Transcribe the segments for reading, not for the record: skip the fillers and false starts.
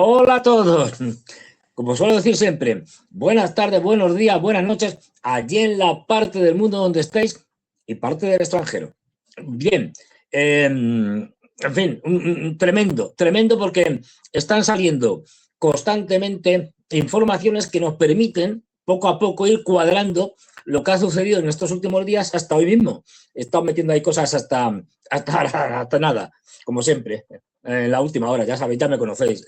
Hola a todos. Como suelo decir siempre, buenas tardes, buenos días, buenas noches, allí en la parte del mundo donde estéis y parte del extranjero. Bien, en fin, tremendo porque están saliendo constantemente informaciones que nos permiten poco a poco ir cuadrando lo que ha sucedido en estos últimos días hasta hoy mismo. He estado metiendo ahí cosas hasta nada, como siempre, en la última hora, ya sabéis, ya me conocéis.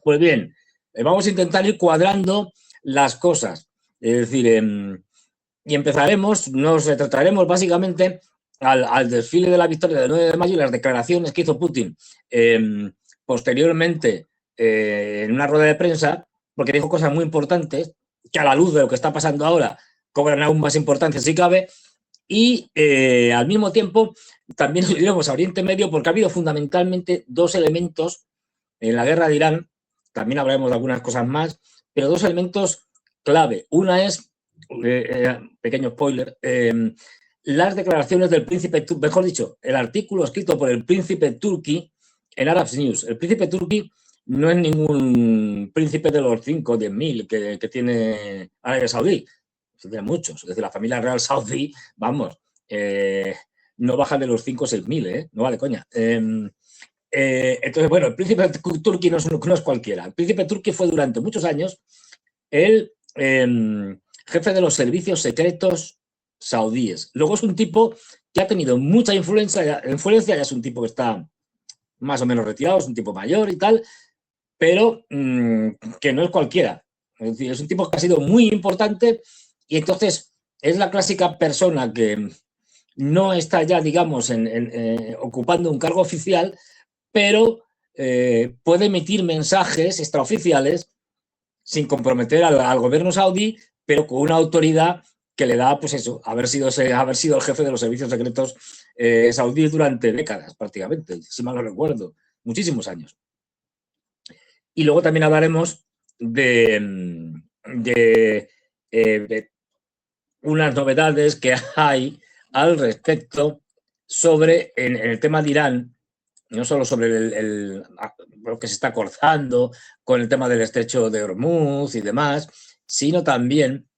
Pues bien, vamos a intentar ir cuadrando las cosas. Es decir, y empezaremos, nos retrataremos básicamente al desfile de la victoria del 9 de mayo y las declaraciones que hizo Putin posteriormente en una rueda de prensa, porque dijo cosas muy importantes que a la luz de lo que está pasando ahora cobran aún más importancia si cabe, y al mismo tiempo también nos iremos a Oriente Medio porque ha habido fundamentalmente dos elementos en la guerra de Irán. También hablaremos de algunas cosas más, pero dos elementos clave. Una es, pequeño spoiler, las declaraciones del príncipe, mejor dicho, el artículo escrito por el príncipe Turki en Arab News. El príncipe Turki no es ningún príncipe de los 5 o 10.000 que tiene Arabia Saudí, tiene muchos. Es decir, la familia real saudí, vamos, no baja de los 5 o 6.000, no vale coña. Entonces, bueno, el príncipe Turki no es cualquiera. El príncipe Turki fue durante muchos años el jefe de los servicios secretos saudíes. Luego es un tipo que ha tenido mucha influencia, ya es un tipo que está más o menos retirado, es un tipo mayor y tal, pero que no es cualquiera. Es decir, es un tipo que ha sido muy importante y entonces es la clásica persona que no está ya, digamos, ocupando un cargo oficial, pero puede emitir mensajes extraoficiales sin comprometer al gobierno saudí, pero con una autoridad que le da, pues eso, haber sido el jefe de los servicios secretos saudíes durante décadas, prácticamente, si mal no recuerdo, muchísimos años. Y luego también hablaremos de unas novedades que hay al respecto sobre, en el tema de Irán, no solo sobre lo que se está cortando con el tema del estrecho de Hormuz y demás, sino también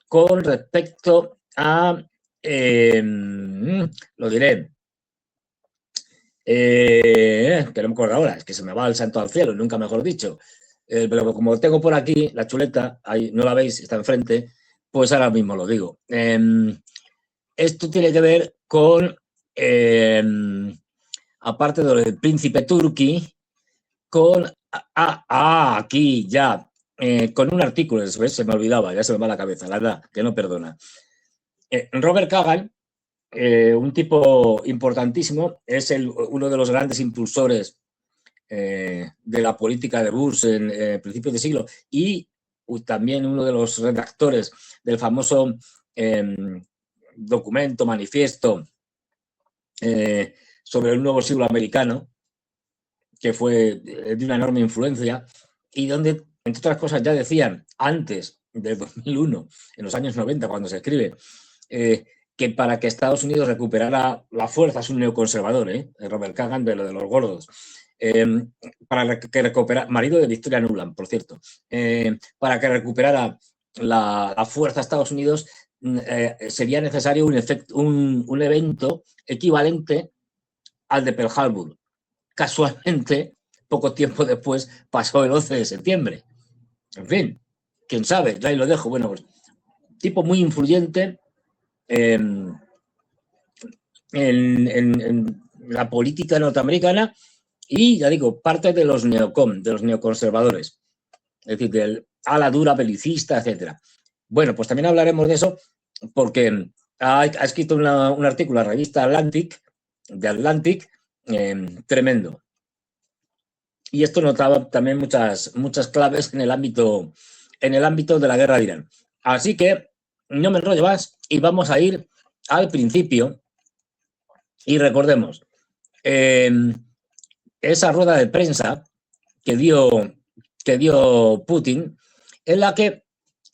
con respecto a, lo diré, que no me acuerdo ahora, es que se me va el santo al cielo, nunca mejor dicho, pero como tengo por aquí la chuleta, ahí no la veis, está enfrente, pues ahora mismo lo digo. Esto tiene que ver con, aparte de lo del príncipe Turki, con, aquí ya, con un artículo, ¿ves? Se me olvidaba, ya se me va la cabeza, la verdad, que no perdona. Robert Kagan, un tipo importantísimo, es uno de los grandes impulsores de la política de Bush en principios de siglo y también uno de los redactores del famoso documento, manifiesto sobre el nuevo siglo americano, que fue de una enorme influencia y donde, entre otras cosas, ya decían antes del 2001, en los años 90, cuando se escribe, que para que Estados Unidos recuperara la fuerza, es un neoconservador, Robert Kagan, de los gordos, para que recuperara, marido de Victoria Nuland, por cierto, para que recuperara la fuerza a Estados Unidos, sería necesario un evento equivalente al de Pearl Harbor. Casualmente, poco tiempo después, pasó el 11 de septiembre. En fin, quién sabe, ya ahí lo dejo. Bueno, pues, tipo muy influyente en la política norteamericana y, ya digo, parte de los neoconservadores, es decir, del ala dura belicista, etc. Bueno, pues también hablaremos de eso porque ha escrito un artículo en la revista Atlantic, tremendo. Y esto notaba también muchas claves en el ámbito de la guerra de Irán. Así que no me enrollo más y vamos a ir al principio. Y recordemos, esa rueda de prensa que dio Putin, en la que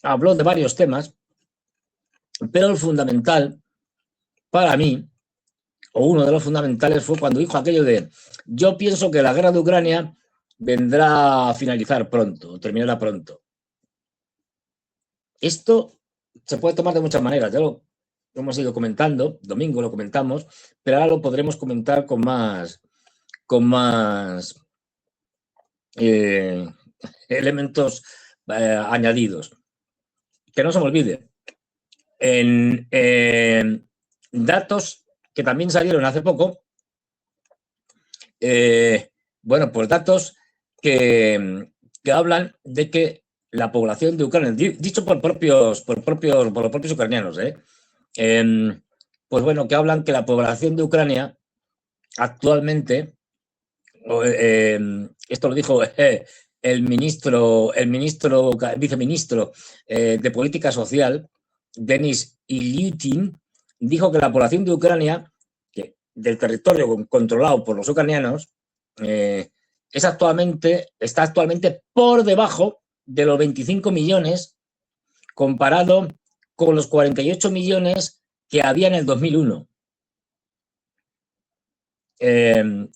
habló de varios temas, pero el fundamental para mí o uno de los fundamentales, fue cuando dijo aquello de: yo pienso que la guerra de Ucrania vendrá a finalizar pronto, o terminará pronto. Esto se puede tomar de muchas maneras, ya lo hemos ido comentando, domingo lo comentamos, pero ahora lo podremos comentar con más elementos añadidos. Que no se me olvide, en datos que también salieron hace poco, bueno, pues datos que hablan de que la población de Ucrania, dicho por los propios ucranianos, pues bueno, que hablan que la población de Ucrania actualmente, esto lo dijo el viceministro de Política Social, Denis Ilyutin, dijo que la población de Ucrania, del territorio controlado por los ucranianos, está actualmente por debajo de los 25 millones comparado con los 48 millones que había en el 2001.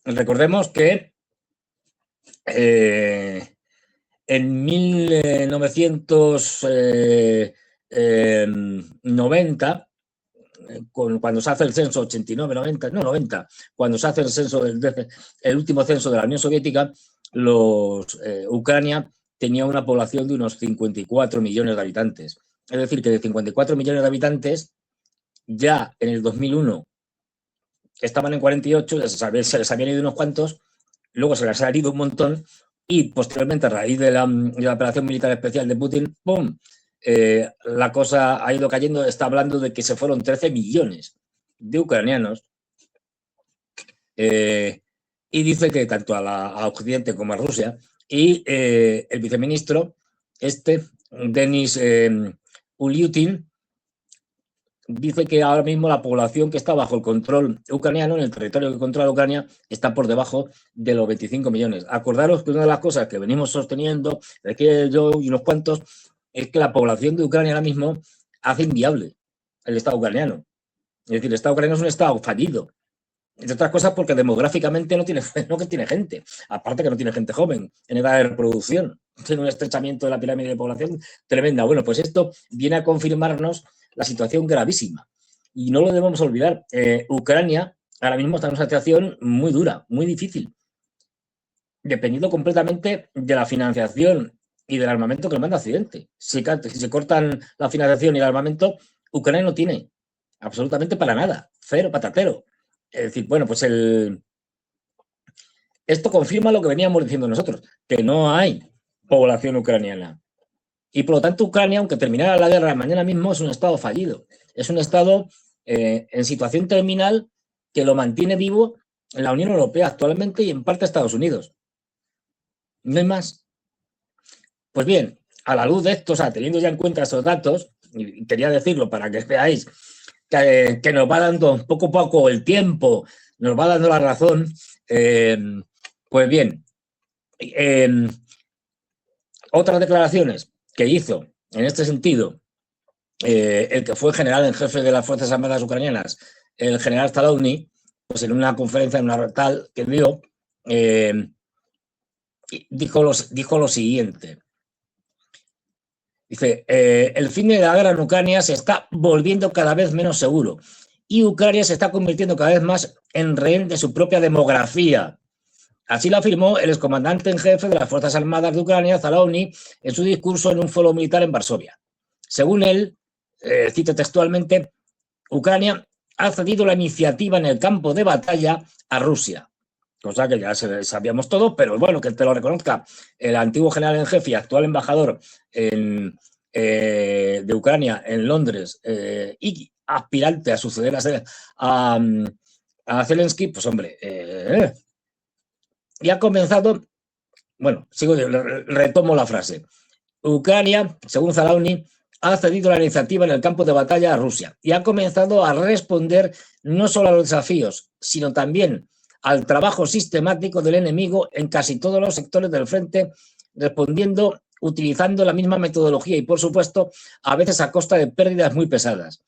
Recordemos que en 1990, cuando se hace el censo, 89, 90, no 90, cuando se hace el censo, el último censo de la Unión Soviética, Ucrania tenía una población de unos 54 millones de habitantes. Es decir, que de 54 millones de habitantes, ya en el 2001 estaban en 48, se les habían ido unos cuantos, luego se les ha ido un montón, y posteriormente, a raíz de la operación militar especial de Putin, ¡pum!, la cosa ha ido cayendo. Está hablando de que se fueron 13 millones de ucranianos, y dice que tanto a Occidente como a Rusia, y el viceministro, Denis Ilyutin, dice que ahora mismo la población que está bajo el control ucraniano, en el territorio que controla Ucrania, está por debajo de los 25 millones. Acordaros que una de las cosas que venimos sosteniendo, que yo y unos cuantos, es que la población de Ucrania ahora mismo hace inviable el Estado ucraniano. Es decir, el Estado ucraniano es un Estado fallido. Entre otras cosas porque demográficamente no tiene gente, aparte que no tiene gente joven en edad de reproducción. Tiene un estrechamiento de la pirámide de población tremenda. Bueno, pues esto viene a confirmarnos la situación gravísima. Y no lo debemos olvidar. Ucrania ahora mismo está en una situación muy dura, muy difícil, dependiendo completamente de la financiación y del armamento que le manda Occidente. Si se cortan la financiación y el armamento, Ucrania no tiene absolutamente para nada, cero patatero. Es decir, bueno, pues esto confirma lo que veníamos diciendo nosotros, que no hay población ucraniana. Y por lo tanto, Ucrania, aunque terminara la guerra mañana mismo, es un Estado fallido. Es un Estado en situación terminal que lo mantiene vivo en la Unión Europea actualmente y en parte Estados Unidos. No hay más. Pues bien, a la luz de esto, o sea, teniendo ya en cuenta estos datos, y quería decirlo para que veáis que nos va dando poco a poco el tiempo, nos va dando la razón, pues bien, otras declaraciones que hizo en este sentido el que fue general en jefe de las Fuerzas Armadas ucranianas, el general Zalovny, pues en una conferencia, en una tal que dio, dijo lo siguiente. Dice, el fin de la guerra en Ucrania se está volviendo cada vez menos seguro y Ucrania se está convirtiendo cada vez más en rehén de su propia demografía. Así lo afirmó el excomandante en jefe de las Fuerzas Armadas de Ucrania, Zalovny, en su discurso en un foro militar en Varsovia. Según él, cito textualmente, Ucrania ha cedido la iniciativa en el campo de batalla a Rusia. Cosa que ya sabíamos todo, pero bueno, que te lo reconozca el antiguo general en jefe y actual embajador de Ucrania en Londres y aspirante a suceder a Zelensky, pues hombre, y ha comenzado, bueno, retomo la frase. Ucrania, según Zalovny, ha cedido la iniciativa en el campo de batalla a Rusia y ha comenzado a responder no solo a los desafíos, sino también al trabajo sistemático del enemigo en casi todos los sectores del frente, respondiendo utilizando la misma metodología y, por supuesto, a veces a costa de pérdidas muy pesadas.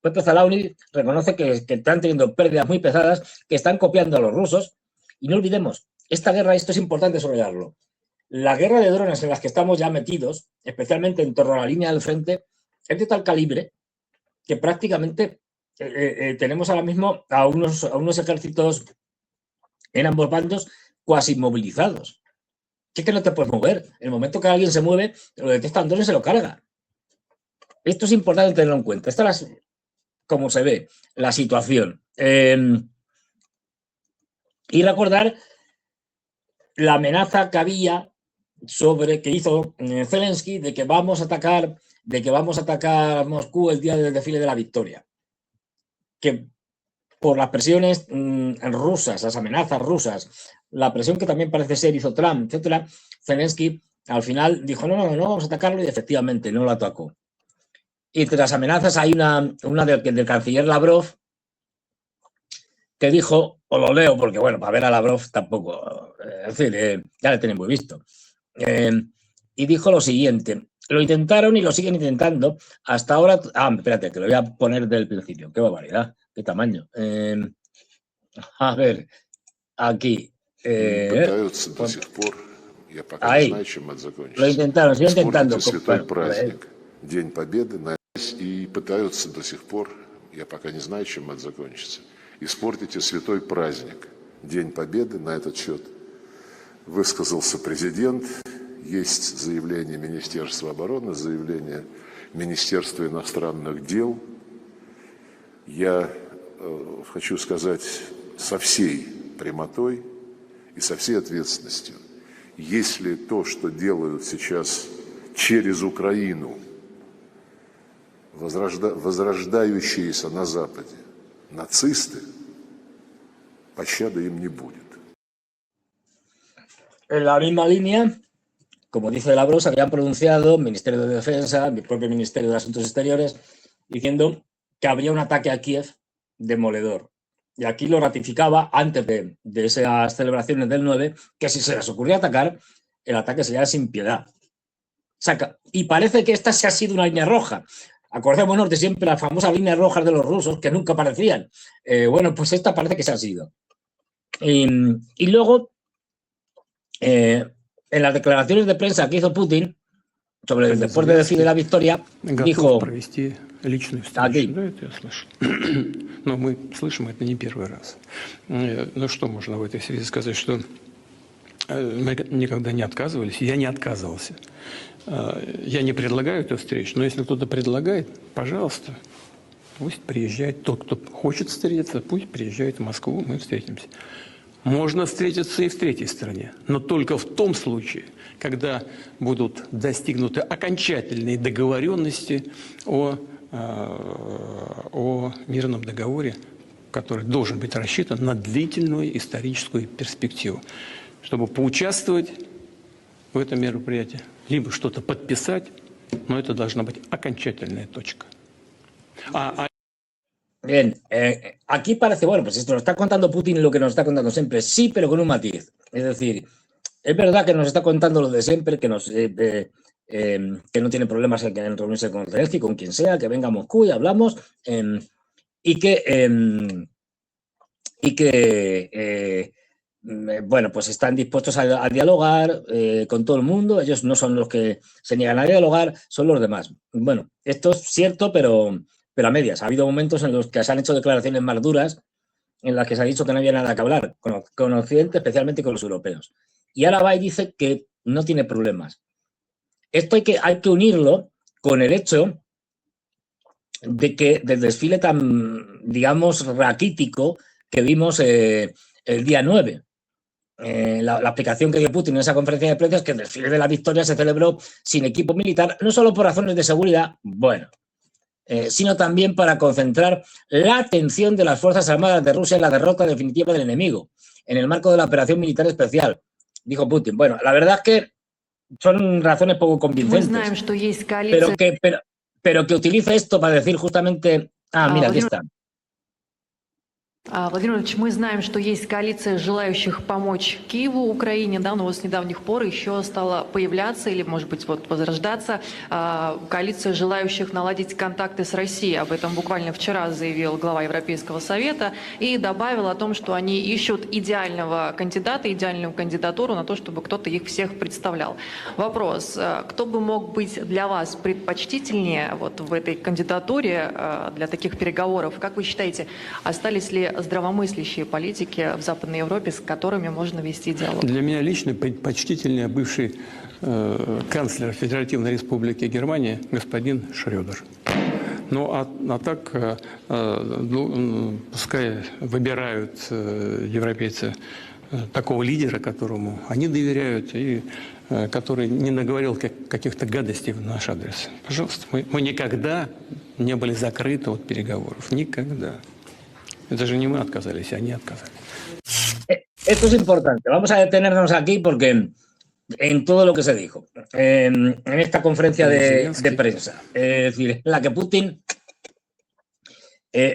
Pepe Zalauni reconoce que están teniendo pérdidas muy pesadas, que están copiando a los rusos. Y no olvidemos, esta guerra, esto es importante subrayarlo, la guerra de drones en las que estamos ya metidos, especialmente en torno a la línea del frente, es de tal calibre que prácticamente tenemos ahora mismo a unos ejércitos en ambos bandos cuasi inmovilizados. Es que no te puedes mover. En el momento que alguien se mueve, lo detecta un dron y se lo carga. Esto es importante tenerlo en cuenta. Esta es como se ve la situación. Y recordar la amenaza que había que hizo Zelensky de que vamos a atacar Moscú el día del desfile de la victoria. Que por las presiones rusas, las amenazas rusas, la presión que también parece ser hizo Trump, etcétera, Zelensky al final dijo no, vamos a atacarlo, y efectivamente no lo atacó. Y entre las amenazas hay una del canciller Lavrov que dijo, o lo leo porque, bueno, para ver a Lavrov tampoco, es decir, ya le tenemos visto. Y dijo lo siguiente: lo intentaron y lo siguen intentando hasta ahora. Espérate, que lo voy a poner del principio. Qué barbaridad, qué tamaño. A ver, aquí. Ahí. Lo intentaron, siguen intentando. День Победы, и пытаются до сих пор, я пока не знаю, чем это закончится, испортите святой праздник. День Победы, на этот счет высказался президент, есть заявление Министерства обороны, заявление Министерства иностранных дел. Я хочу сказать со всей прямотой и со всей ответственностью, если то, что делают сейчас через Украину, возрождающиеся на Западе нацисты, пощады им не будет. En la misma línea, como dice Lavrov, se habían pronunciado el Ministerio de Defensa, el propio Ministerio de Asuntos Exteriores, diciendo que habría un ataque a Kiev demoledor. Y aquí lo ratificaba antes de esas celebraciones del 9, que si se les ocurría atacar, el ataque sería sin piedad. Y parece que esta se ha sido una línea roja. Acordémonos de siempre las famosas líneas rojas de los rusos que nunca aparecían. Bueno, pues esta parece que se ha sido. Y luego, en las declaraciones de prensa que hizo Putin sobre el después del desfile de la victoria, dijo... Aquí. Да, это я слышу. Но мы слышим это не первый раз. Ну что можно в этой связи сказать, что мы никогда не отказывались, я не отказывался. Я не предлагаю эту встречу, но если кто-то предлагает, пожалуйста, пусть приезжает. Тот, кто хочет встретиться, пусть приезжает в Москву, мы встретимся. Можно встретиться и в третьей стране, но только в том случае, когда будут достигнуты окончательные договоренности о мирном договоре, который должен быть рассчитан на длительную историческую перспективу, чтобы поучаствовать в этом мероприятии, либо что-то подписать, но это должна быть окончательная точка. Bien, aquí parece, bueno, pues esto nos está contando Putin lo que nos está contando siempre, sí, pero con un matiz. Es decir, es verdad que nos está contando lo de siempre, que no tiene problemas en reunirse con Zelensky, con quien sea, que venga a Moscú y hablamos, bueno, pues están dispuestos a dialogar con todo el mundo. Ellos no son los que se niegan a dialogar, son los demás. Bueno, esto es cierto, pero a medias. Ha habido momentos en los que se han hecho declaraciones más duras, en las que se ha dicho que no había nada que hablar con Occidente, especialmente con los europeos. Y ahora va y dice que no tiene problemas. Esto hay que unirlo con el hecho de que del desfile tan, digamos, raquítico que vimos el día 9. La explicación que dio Putin en esa conferencia de prensa es que el desfile de la victoria se celebró sin equipo militar, no solo por razones de seguridad, sino también para concentrar la atención de las Fuerzas Armadas de Rusia en la derrota definitiva del enemigo, en el marco de la operación militar especial, dijo Putin. Bueno, la verdad es que son razones poco convincentes, pero que utilice esto para decir justamente, mira, aquí está. Владимир Владимирович, мы знаем, что есть коалиция желающих помочь Киеву, Украине, да, но вот с недавних пор еще стала появляться или, может быть, вот возрождаться коалиция желающих наладить контакты с Россией. Об этом буквально вчера заявил глава Европейского совета и добавил о том, что они ищут идеального кандидата, идеальную кандидатуру на то, чтобы кто-то их всех представлял. Вопрос, кто бы мог быть для вас предпочтительнее вот в этой кандидатуре для таких переговоров? Как вы считаете, остались ли здравомыслящие политики в Западной Европе, с которыми можно вести диалог? Для меня лично предпочтительнее бывший канцлер Федеративной Республики Германия господин Шрёдер. Ну, а так, пускай выбирают европейцы такого лидера, которому они доверяют, и который не наговорил каких-то гадостей в наш адрес. Пожалуйста, мы никогда не были закрыты от переговоров. Никогда. Это же не мы отказались, они отказались. Esto es importante. Vamos a detenernos aquí porque en todo lo que se dijo en esta conferencia de prensa, es decir, en la que Putin,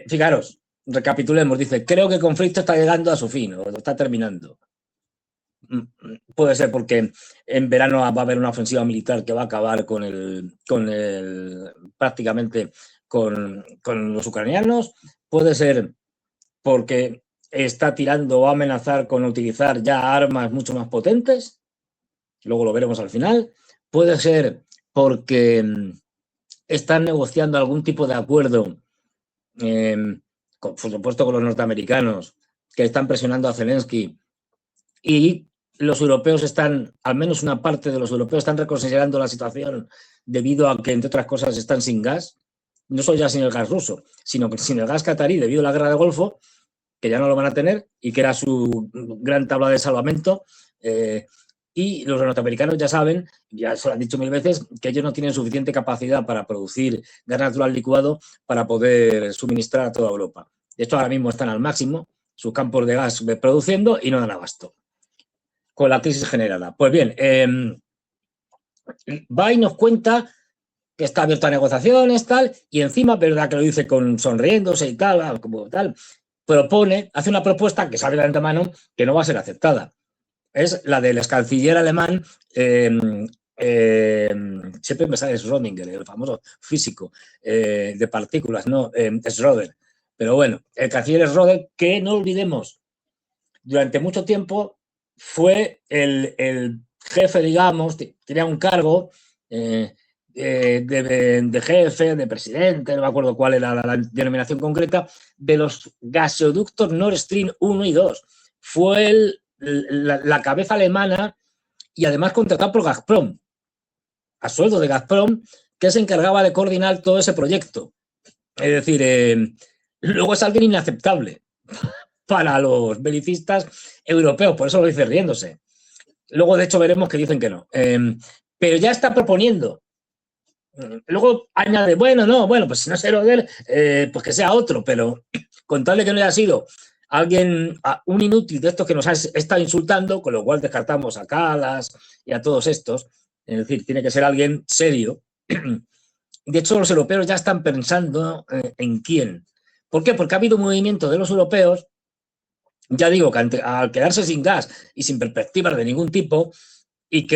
fijaros, recapitulemos, dice, creo que el conflicto está llegando a su fin, o está terminando. Puede ser porque en verano va a haber una ofensiva militar que va a acabar prácticamente con los ucranianos. Puede ser porque está tirando o va a amenazar con utilizar ya armas mucho más potentes. Luego lo veremos al final. Puede ser porque están negociando algún tipo de acuerdo, por supuesto con los norteamericanos, que están presionando a Zelensky, y los europeos están, al menos una parte de los europeos están reconsiderando la situación debido a que, entre otras cosas, están sin gas, no solo ya sin el gas ruso, sino que sin el gas catarí debido a la guerra del Golfo, que ya no lo van a tener y que era su gran tabla de salvamento. Y los norteamericanos ya saben, ya se lo han dicho mil veces, que ellos no tienen suficiente capacidad para producir gas natural licuado para poder suministrar a toda Europa. De hecho, ahora mismo están al máximo sus campos de gas produciendo y no dan abasto con la crisis generada. Pues bien, va y nos cuenta que está abierto a negociaciones, tal, y encima, verdad que lo dice sonriéndose y tal, como tal, propone, hace una propuesta que sabe de antemano que no va a ser aceptada. Es la del ex canciller alemán, siempre me sale Schrödinger, el famoso físico de partículas, no, Schröder. Pero bueno, el canciller Schröder, que no olvidemos, durante mucho tiempo fue el jefe, digamos, tenía un cargo de jefe, de presidente, no me acuerdo cuál era la denominación concreta, de los gasoductos Nord Stream 1 y 2. Fue la cabeza alemana y además contratado por Gazprom, a sueldo de Gazprom, que se encargaba de coordinar todo ese proyecto. Es decir, luego es alguien inaceptable para los belicistas europeos, por eso lo dice riéndose. Luego, de hecho, veremos que dicen que no. Pero ya está proponiendo. Luego añade, bueno, pues si no es Schröder, pues que sea otro, pero contarle que no haya sido alguien, un inútil de estos que nos ha estado insultando, con lo cual descartamos a Kallas y a todos estos. Es decir, tiene que ser alguien serio. De hecho, los europeos ya están pensando en quién. ¿Por qué? Porque ha habido un movimiento de los europeos, ya digo, que al quedarse sin gas y sin perspectivas de ningún tipo, y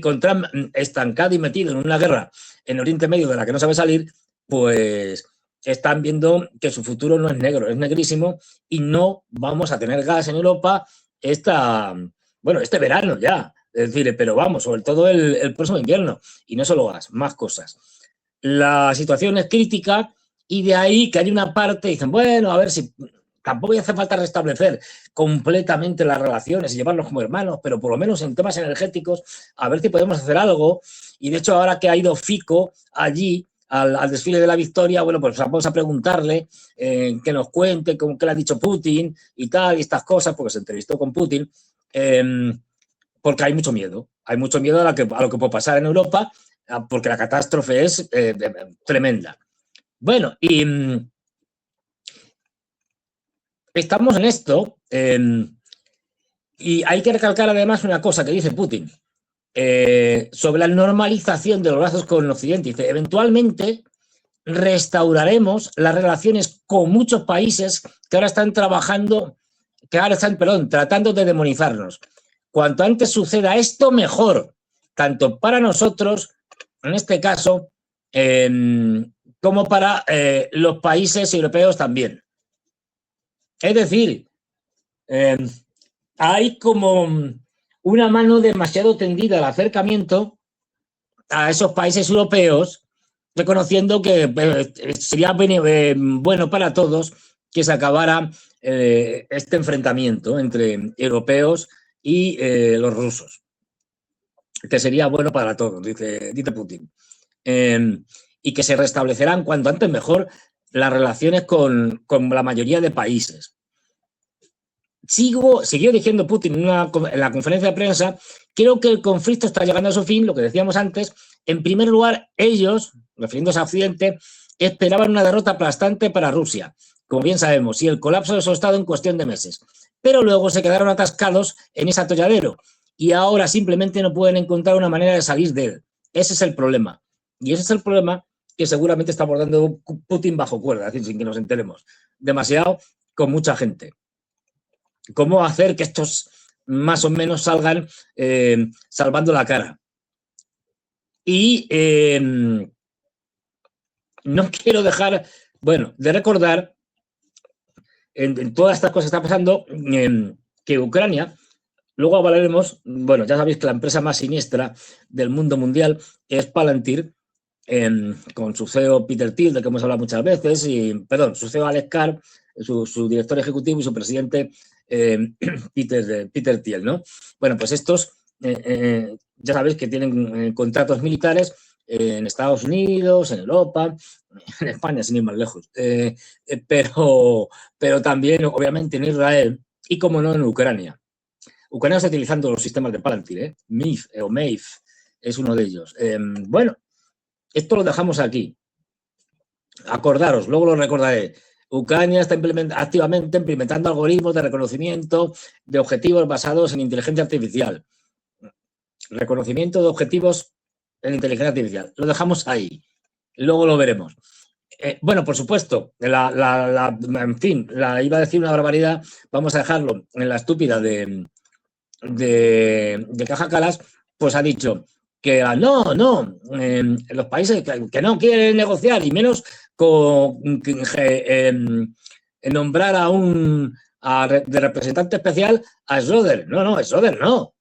con Trump estancado y metido en una guerra en Oriente Medio de la que no sabe salir, pues están viendo que su futuro no es negro, es negrísimo, y no vamos a tener gas en Europa este verano ya. Es decir, pero vamos, sobre todo el próximo invierno. Y no solo gas, más cosas. La situación es crítica y de ahí que hay una parte, dicen, bueno, a ver si tampoco hace falta restablecer completamente las relaciones y llevarlos como hermanos, pero por lo menos en temas energéticos, a ver si podemos hacer algo. Y de hecho, ahora que ha ido Fico allí al desfile de la victoria, bueno, pues vamos a preguntarle que nos cuente qué le ha dicho Putin y tal, y estas cosas, porque se entrevistó con Putin, porque hay mucho miedo a lo que puede pasar en Europa, porque la catástrofe es tremenda. Bueno, y estamos en esto, y hay que recalcar además una cosa que dice Putin sobre la normalización de los lazos con Occidente. Dice, eventualmente restauraremos las relaciones con muchos países que ahora están tratando de demonizarnos. Cuanto antes suceda esto, mejor, tanto para nosotros, en este caso, como para los países europeos también. Es decir, hay como una mano demasiado tendida al acercamiento a esos países europeos, reconociendo que sería bueno para todos que se acabara este enfrentamiento entre europeos y los rusos, que sería bueno para todos, dice Putin. Y que se restablecerán cuanto antes mejor las relaciones con la mayoría de países. Siguió diciendo Putin en la conferencia de prensa, creo que el conflicto está llegando a su fin, lo que decíamos antes. En primer lugar, ellos, refiriéndose a Occidente, esperaban una derrota aplastante para Rusia, como bien sabemos, y el colapso de su Estado en cuestión de meses. Pero luego se quedaron atascados en ese atolladero y ahora simplemente no pueden encontrar una manera de salir de él. Ese es el problema. Y ese es el problema que seguramente está abordando Putin bajo cuerda, es decir, sin que nos enteremos demasiado, con mucha gente. ¿Cómo hacer que estos más o menos salgan salvando la cara? Y no quiero dejar, de recordar en todas estas cosas que está pasando, que Ucrania, luego hablaremos, ya sabéis que la empresa más siniestra del mundo mundial es Palantir, con su CEO Peter Thiel, del que hemos hablado muchas veces, su CEO Alex Karp, su director ejecutivo y su presidente Peter Thiel, ¿no? Bueno, pues estos ya sabéis que tienen contratos militares en Estados Unidos, en Europa, en España, sin ir más lejos, pero también, obviamente, en Israel y, como no, en Ucrania. Ucrania está utilizando los sistemas de Palantir, MIF o MEIF es uno de ellos. Esto lo dejamos aquí. Acordaros, luego lo recordaré. Ucrania está activamente implementando algoritmos de reconocimiento de objetivos basados en inteligencia artificial. Reconocimiento de objetivos en inteligencia artificial. Lo dejamos ahí. Luego lo veremos. Por supuesto, iba a decir una barbaridad, vamos a dejarlo en la estúpida de Kaja Kallas, pues ha dicho que los países que no quieren negociar y menos nombrar de representante especial a Schröder. No, Schröder no.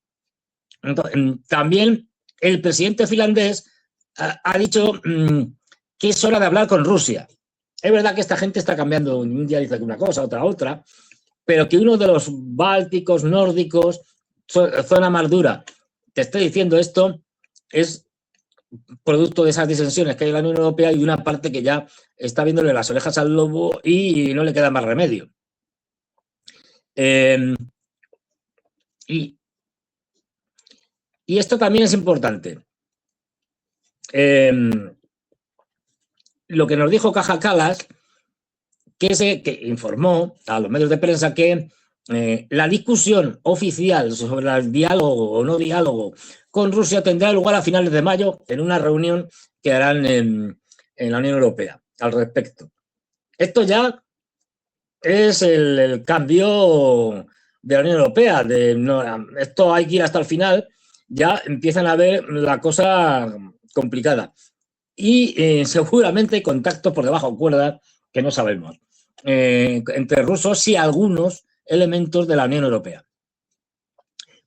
También el presidente finlandés ha dicho que es hora de hablar con Rusia. Es verdad que esta gente está cambiando, un día dice una cosa, otra, pero que uno de los bálticos, nórdicos, zona más dura, te esté diciendo esto, es producto de esas disensiones que hay en la Unión Europea y de una parte que ya está viéndole las orejas al lobo y no le queda más remedio. Y esto también es importante. Lo que nos dijo Kaja Kallas, que informó a los medios de prensa que la discusión oficial sobre el diálogo o no diálogo con Rusia tendrá lugar a finales de mayo en una reunión que harán en la Unión Europea al respecto. Esto ya es el cambio de la Unión Europea. Esto hay que ir hasta el final. Ya empiezan a ver la cosa complicada. Y seguramente hay contactos por debajo de cuerda que no sabemos entre rusos y algunos elementos de la Unión Europea.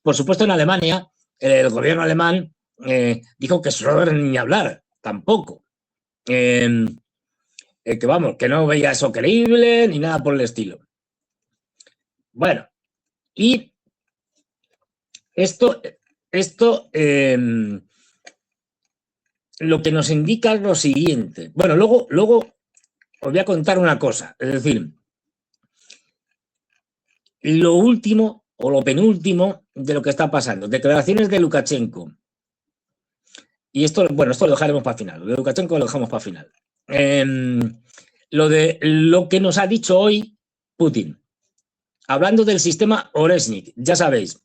Por supuesto, en Alemania, el gobierno alemán dijo que Schröder ni hablar, tampoco. Que no veía eso creíble ni nada por el estilo. Bueno, y esto lo que nos indica es lo siguiente. Luego os voy a contar una cosa, es decir, lo último o lo penúltimo de lo que está pasando. Declaraciones de Lukashenko. Y esto lo dejaremos para el final. Lo de Lukashenko lo dejamos para el final. Lo que nos ha dicho hoy Putin. Hablando del sistema Oreshnik, ya sabéis.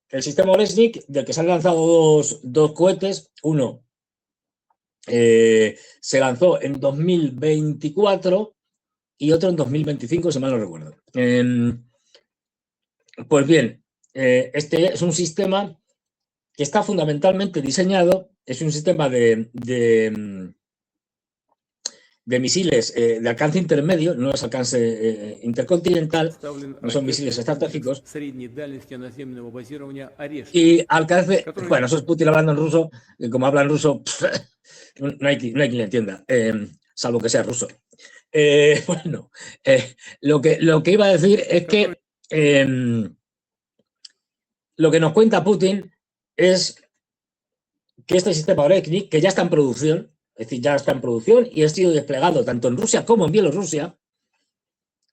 El sistema Oreshnik, del que se han lanzado dos cohetes, uno se lanzó en 2024 y otro en 2025, si mal no recuerdo. Pues bien, este es un sistema que está fundamentalmente diseñado, es un sistema de misiles de alcance intermedio, no es alcance intercontinental, no son misiles estratégicos, y alcance, bueno, eso es Putin hablando en ruso, como habla en ruso, no hay quien le entienda, salvo que sea ruso. Bueno, lo que iba a decir es que lo que nos cuenta Putin es que este sistema Oрешnik, que ya está en producción, es decir, ya está en producción y ha sido desplegado tanto en Rusia como en Bielorrusia,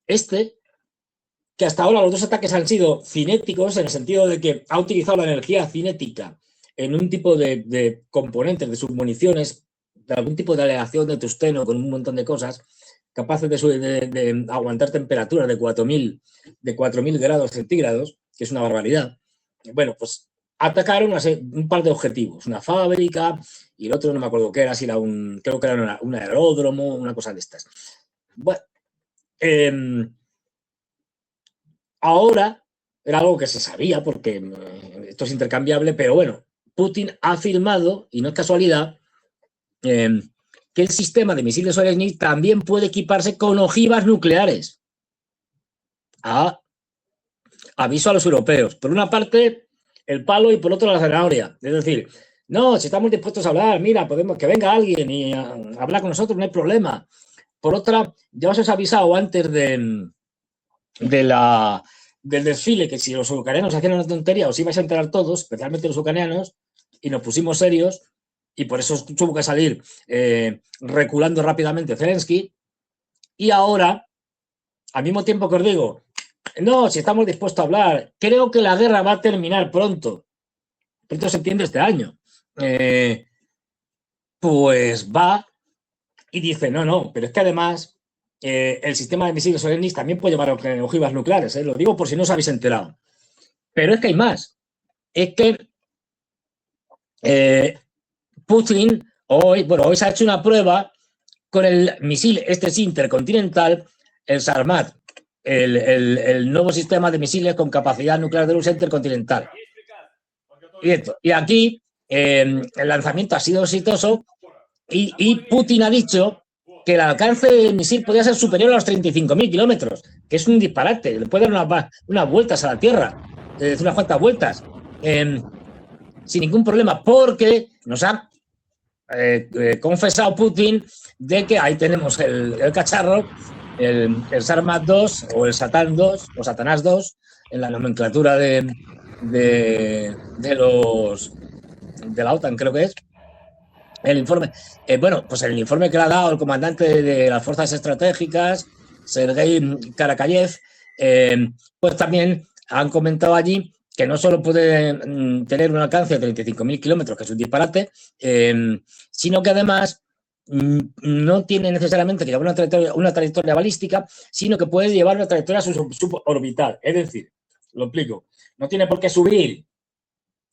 que hasta ahora los dos ataques han sido cinéticos, en el sentido de que ha utilizado la energía cinética en un tipo de componentes, de submuniciones, de algún tipo de aleación de tungsteno con un montón de cosas, capaces de aguantar temperaturas de 4.000 grados centígrados, que es una barbaridad. Bueno, pues atacaron un par de objetivos, una fábrica y el otro no me acuerdo qué era, si era creo que era un aeródromo, una cosa de estas. Bueno, ahora era algo que se sabía porque esto es intercambiable, pero bueno, Putin ha afirmado, y no es casualidad, que el sistema de misiles Oрешnik también puede equiparse con ojivas nucleares. Aviso a los europeos. Por una parte, el palo y por otro la zanahoria. Es decir, no, si estamos dispuestos a hablar, mira, podemos que venga alguien y hablar con nosotros, no hay problema. Por otra, ya os he avisado antes del desfile que si los ucranianos hacían una tontería os ibais a enterar todos, especialmente los ucranianos, y nos pusimos serios y por eso tuvo que salir reculando rápidamente Zelensky. Y ahora, al mismo tiempo que os digo, no, si estamos dispuestos a hablar, creo que la guerra va a terminar pronto, pronto septiembre de este año, pues va y dice, no, pero es que además el sistema de misiles Oрешnik también puede llevar ojivas nucleares, lo digo por si no os habéis enterado. Pero es que hay más, es que Putin hoy se ha hecho una prueba con el misil intercontinental, el Sarmat, el nuevo sistema de misiles con capacidad nuclear de Rusia intercontinental. Y aquí el lanzamiento ha sido exitoso y Putin ha dicho que el alcance del misil podría ser superior a los 35.000 kilómetros, que es un disparate, le puede dar unas vueltas a la Tierra, unas cuantas vueltas, sin ningún problema, porque nos ha confesado Putin de que ahí tenemos el cacharro, el Sarmat 2 o el Satán 2 o Satanás 2 en la nomenclatura de la OTAN, creo que es. El informe, pues el informe que le ha dado el comandante de las fuerzas estratégicas, Sergei Karakayev, pues también han comentado allí que no solo puede tener un alcance de 35.000 kilómetros, que es un disparate, sino que además no tiene necesariamente que llevar una trayectoria balística, sino que puede llevar una trayectoria suborbital. Es decir, lo explico, no tiene por qué subir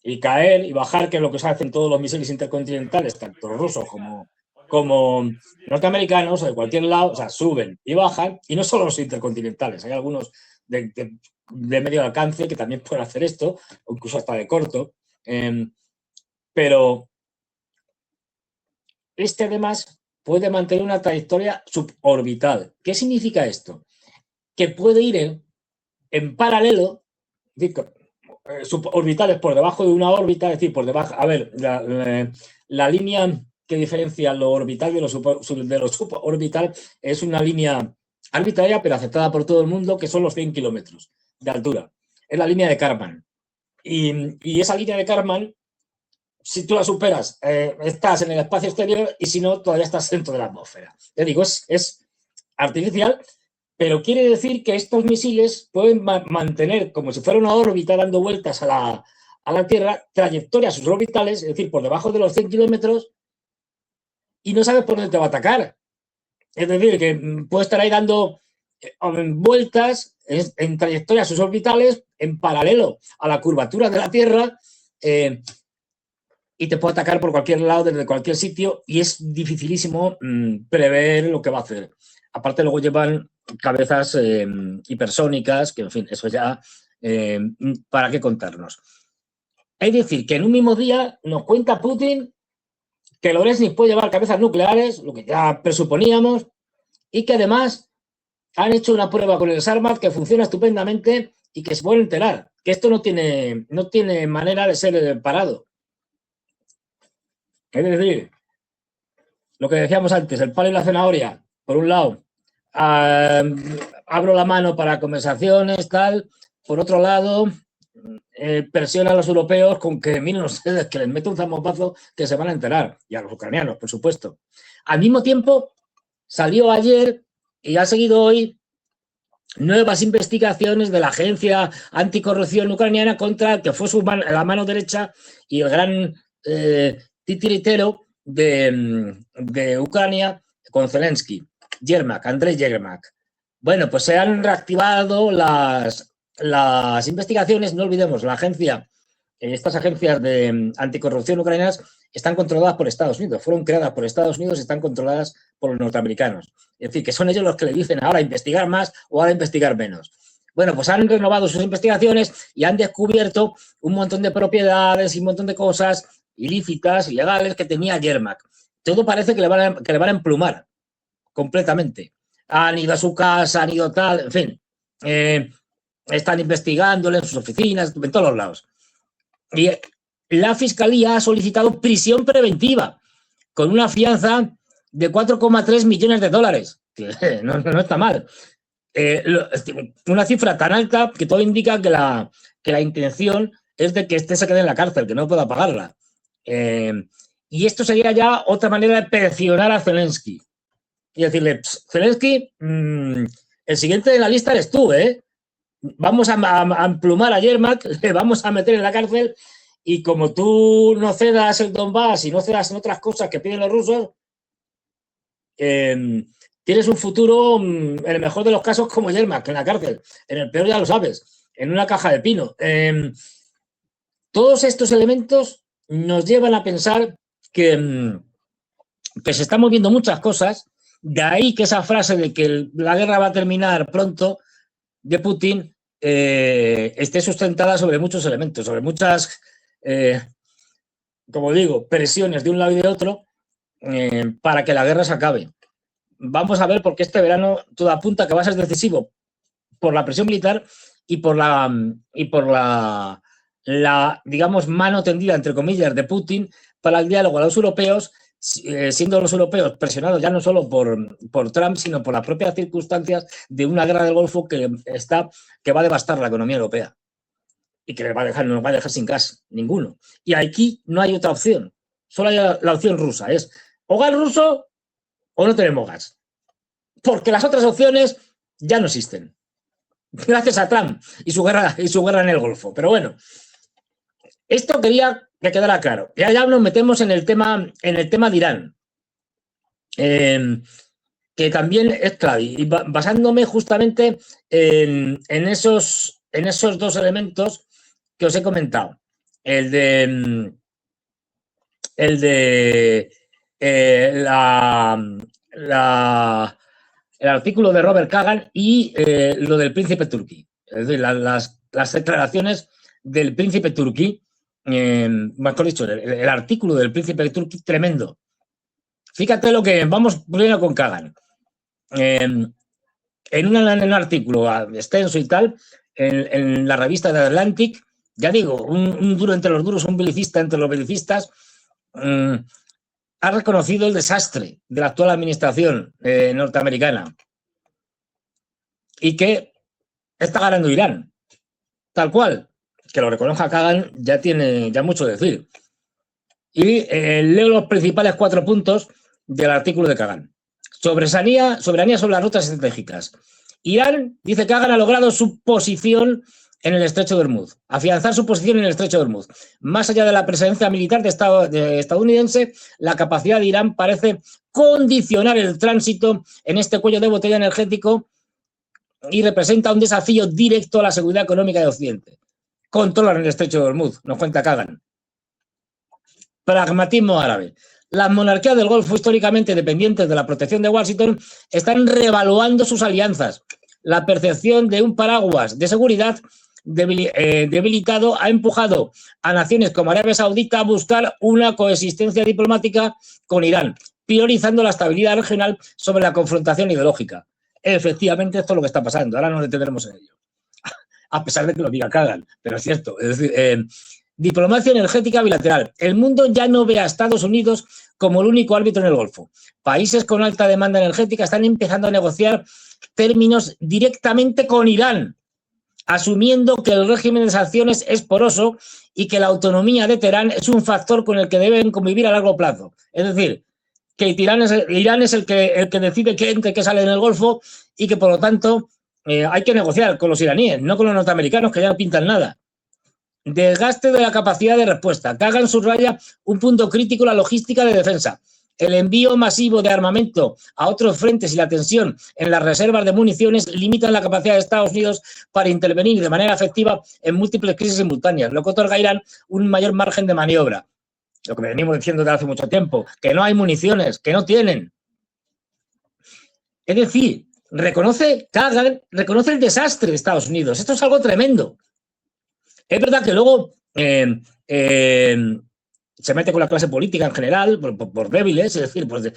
y caer y bajar, que es lo que se hacen todos los misiles intercontinentales, tanto rusos como norteamericanos o de cualquier lado, o sea, suben y bajan, y no solo los intercontinentales, hay algunos de medio alcance que también pueden hacer esto, o incluso hasta de corto, pero este además puede mantener una trayectoria suborbital. ¿Qué significa esto? Que puede ir en paralelo, suborbitales por debajo de una órbita, es decir, por debajo, a ver, la línea que diferencia lo orbital de lo suborbital es una línea arbitraria, pero aceptada por todo el mundo, que son los 100 kilómetros de altura. Es la línea de Kármán. Y esa línea de Kármán, si tú la superas, estás en el espacio exterior, y si no, todavía estás dentro de la atmósfera. Ya digo, es artificial, pero quiere decir que estos misiles pueden mantener, como si fuera una órbita dando vueltas a la Tierra, trayectorias suborbitales, es decir, por debajo de los 100 kilómetros, y no sabes por dónde te va a atacar. Es decir, que puede estar ahí dando vueltas en trayectorias suborbitales en paralelo a la curvatura de la Tierra, y te puede atacar por cualquier lado, desde cualquier sitio, y es dificilísimo prever lo que va a hacer. Aparte luego llevan cabezas hipersónicas, que en fin, eso ya, ¿para qué contarnos? Es decir, que en un mismo día nos cuenta Putin que Lorenzin puede llevar cabezas nucleares, lo que ya presuponíamos, y que además han hecho una prueba con el Sarmat que funciona estupendamente y que se puede enterar, que esto no tiene manera de ser parado. Es decir, lo que decíamos antes, el palo y la zanahoria, por un lado, abro la mano para conversaciones, tal, por otro lado, presiona a los europeos con que, miren ustedes, que les mete un zamopazo que se van a enterar, y a los ucranianos, por supuesto. Al mismo tiempo, salió ayer y ha seguido hoy nuevas investigaciones de la agencia anticorrupción ucraniana contra el que fue la mano derecha y el gran titiritero de Ucrania con Zelensky, Andrei Yermak. Bueno, pues se han reactivado las investigaciones. No olvidemos, estas agencias de anticorrupción ucranianas están controladas por Estados Unidos, fueron creadas por Estados Unidos y están controladas por los norteamericanos. Es decir, que son ellos los que le dicen ahora investigar más o ahora investigar menos. Bueno, pues han renovado sus investigaciones y han descubierto un montón de propiedades y un montón de cosas ilícitas, ilegales que tenía Yermak. Todo parece que le van a emplumar completamente. Han ido a su casa, han ido tal, en fin. Están investigándole en sus oficinas, en todos los lados. Y la Fiscalía ha solicitado prisión preventiva con una fianza de 4,3 millones de dólares, que no está mal. Una cifra tan alta que todo indica que la intención es de que este se quede en la cárcel, que no pueda pagarla. Y esto sería ya otra manera de presionar a Zelensky. Y decirle, Zelensky, el siguiente de la lista eres tú, ¿eh? Vamos a emplumar a Yermak, le vamos a meter en la cárcel y como tú no cedas el Donbass y no cedas en otras cosas que piden los rusos, tienes un futuro, en el mejor de los casos, como Yermak, en la cárcel. En el peor ya lo sabes, en una caja de pino. Todos estos elementos nos llevan a pensar que se están moviendo muchas cosas, de ahí que esa frase de que la guerra va a terminar pronto, de Putin, esté sustentada sobre muchos elementos, sobre muchas, como digo, presiones de un lado y de otro para que la guerra se acabe. Vamos a ver, porque este verano todo apunta que va a ser decisivo por la presión militar y por la digamos, mano tendida, entre comillas, de Putin para el diálogo a los europeos, siendo los europeos presionados ya no solo por Trump, sino por las propias circunstancias de una guerra del Golfo que va a devastar la economía europea y que no nos va a dejar sin gas, ninguno. Y aquí no hay otra opción, solo hay la opción rusa, es o gas ruso o no tenemos gas, porque las otras opciones ya no existen, gracias a Trump y su guerra en el Golfo. Pero bueno, esto quería que quedara claro. Ya nos metemos en el tema de Irán, que también es clave. Y basándome justamente en esos dos elementos que os he comentado. El artículo de Robert Kagan y lo del príncipe turquí. Es decir, las declaraciones del príncipe turquí. Mejor dicho, el artículo del príncipe turquí, tremendo. Fíjate lo que vamos primero con Kagan. En un artículo extenso y tal, en la revista The Atlantic, ya digo, un duro entre los duros, un belicista entre los belicistas, ha reconocido el desastre de la actual administración norteamericana y que está ganando Irán, tal cual. Que lo reconozca Kagan ya tiene mucho que decir. Y leo los principales 4 puntos del artículo de Kagan. Soberanía sobre las rutas estratégicas. Irán, dice Kagan, ha logrado su posición en el Estrecho de Hormuz, afianzar su posición en el Estrecho de Hormuz. Más allá de la presencia militar estadounidense, la capacidad de Irán parece condicionar el tránsito en este cuello de botella energético y representa un desafío directo a la seguridad económica de Occidente. Controlan el Estrecho de Hormuz, nos cuenta Kagan. Pragmatismo árabe. Las monarquías del Golfo, históricamente dependientes de la protección de Washington, están reevaluando sus alianzas. La percepción de un paraguas de seguridad debilitado ha empujado a naciones como Arabia Saudita a buscar una coexistencia diplomática con Irán, priorizando la estabilidad regional sobre la confrontación ideológica. Efectivamente, esto es lo que está pasando. Ahora nos detendremos en ello. A pesar de que lo diga Kagan, pero es cierto. Es decir, diplomacia energética bilateral. El mundo ya no ve a Estados Unidos como el único árbitro en el Golfo. Países con alta demanda energética están empezando a negociar términos directamente con Irán, asumiendo que el régimen de sanciones es poroso y que la autonomía de Teherán es un factor con el que deben convivir a largo plazo. Es decir, que Irán es el que decide qué entra y qué sale en el Golfo y que, por lo tanto, hay que negociar con los iraníes, no con los norteamericanos, que ya no pintan nada. Desgaste de la capacidad de respuesta. Kagan subraya un punto crítico, la logística de defensa. El envío masivo de armamento a otros frentes y la tensión en las reservas de municiones limitan la capacidad de Estados Unidos para intervenir de manera efectiva en múltiples crisis simultáneas, lo que otorga a Irán un mayor margen de maniobra. Lo que venimos diciendo desde hace mucho tiempo, que no hay municiones, que no tienen. Es decir, Kagan reconoce el desastre de Estados Unidos. Esto es algo tremendo. Es verdad que luego se mete con la clase política en general, por débiles, es decir, pues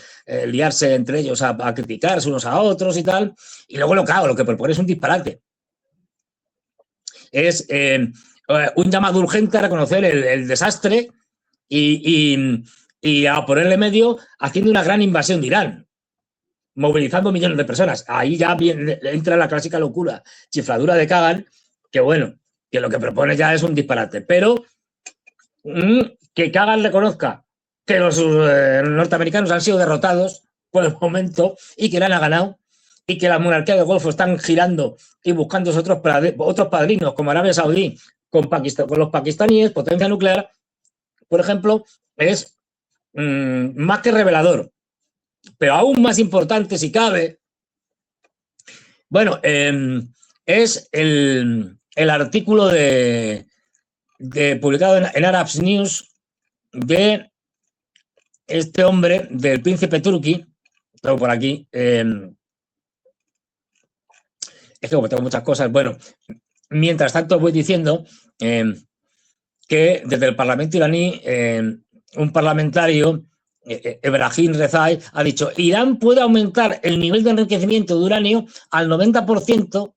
liarse entre ellos a criticarse unos a otros y tal, y luego lo que propone es un disparate. Es un llamado urgente a reconocer el desastre y a ponerle medio haciendo una gran invasión de Irán, movilizando millones de personas. Ahí ya entra la clásica locura, chifladura de Kagan, que bueno, que lo que propone ya es un disparate, pero que Kagan reconozca que los norteamericanos han sido derrotados por el momento y que Irán ha ganado y que las monarquías del Golfo están girando y buscando otros padrinos como Arabia Saudí con los pakistaníes, potencia nuclear, por ejemplo, es más que revelador. Pero aún más importante, si cabe, bueno, es el artículo publicado en Arabs News de este hombre, del príncipe turqui, tengo por aquí, es que como tengo muchas cosas, bueno, mientras tanto voy diciendo que desde el Parlamento iraní, un parlamentario, Ebrahim Rezai, ha dicho: Irán puede aumentar el nivel de enriquecimiento de uranio al 90%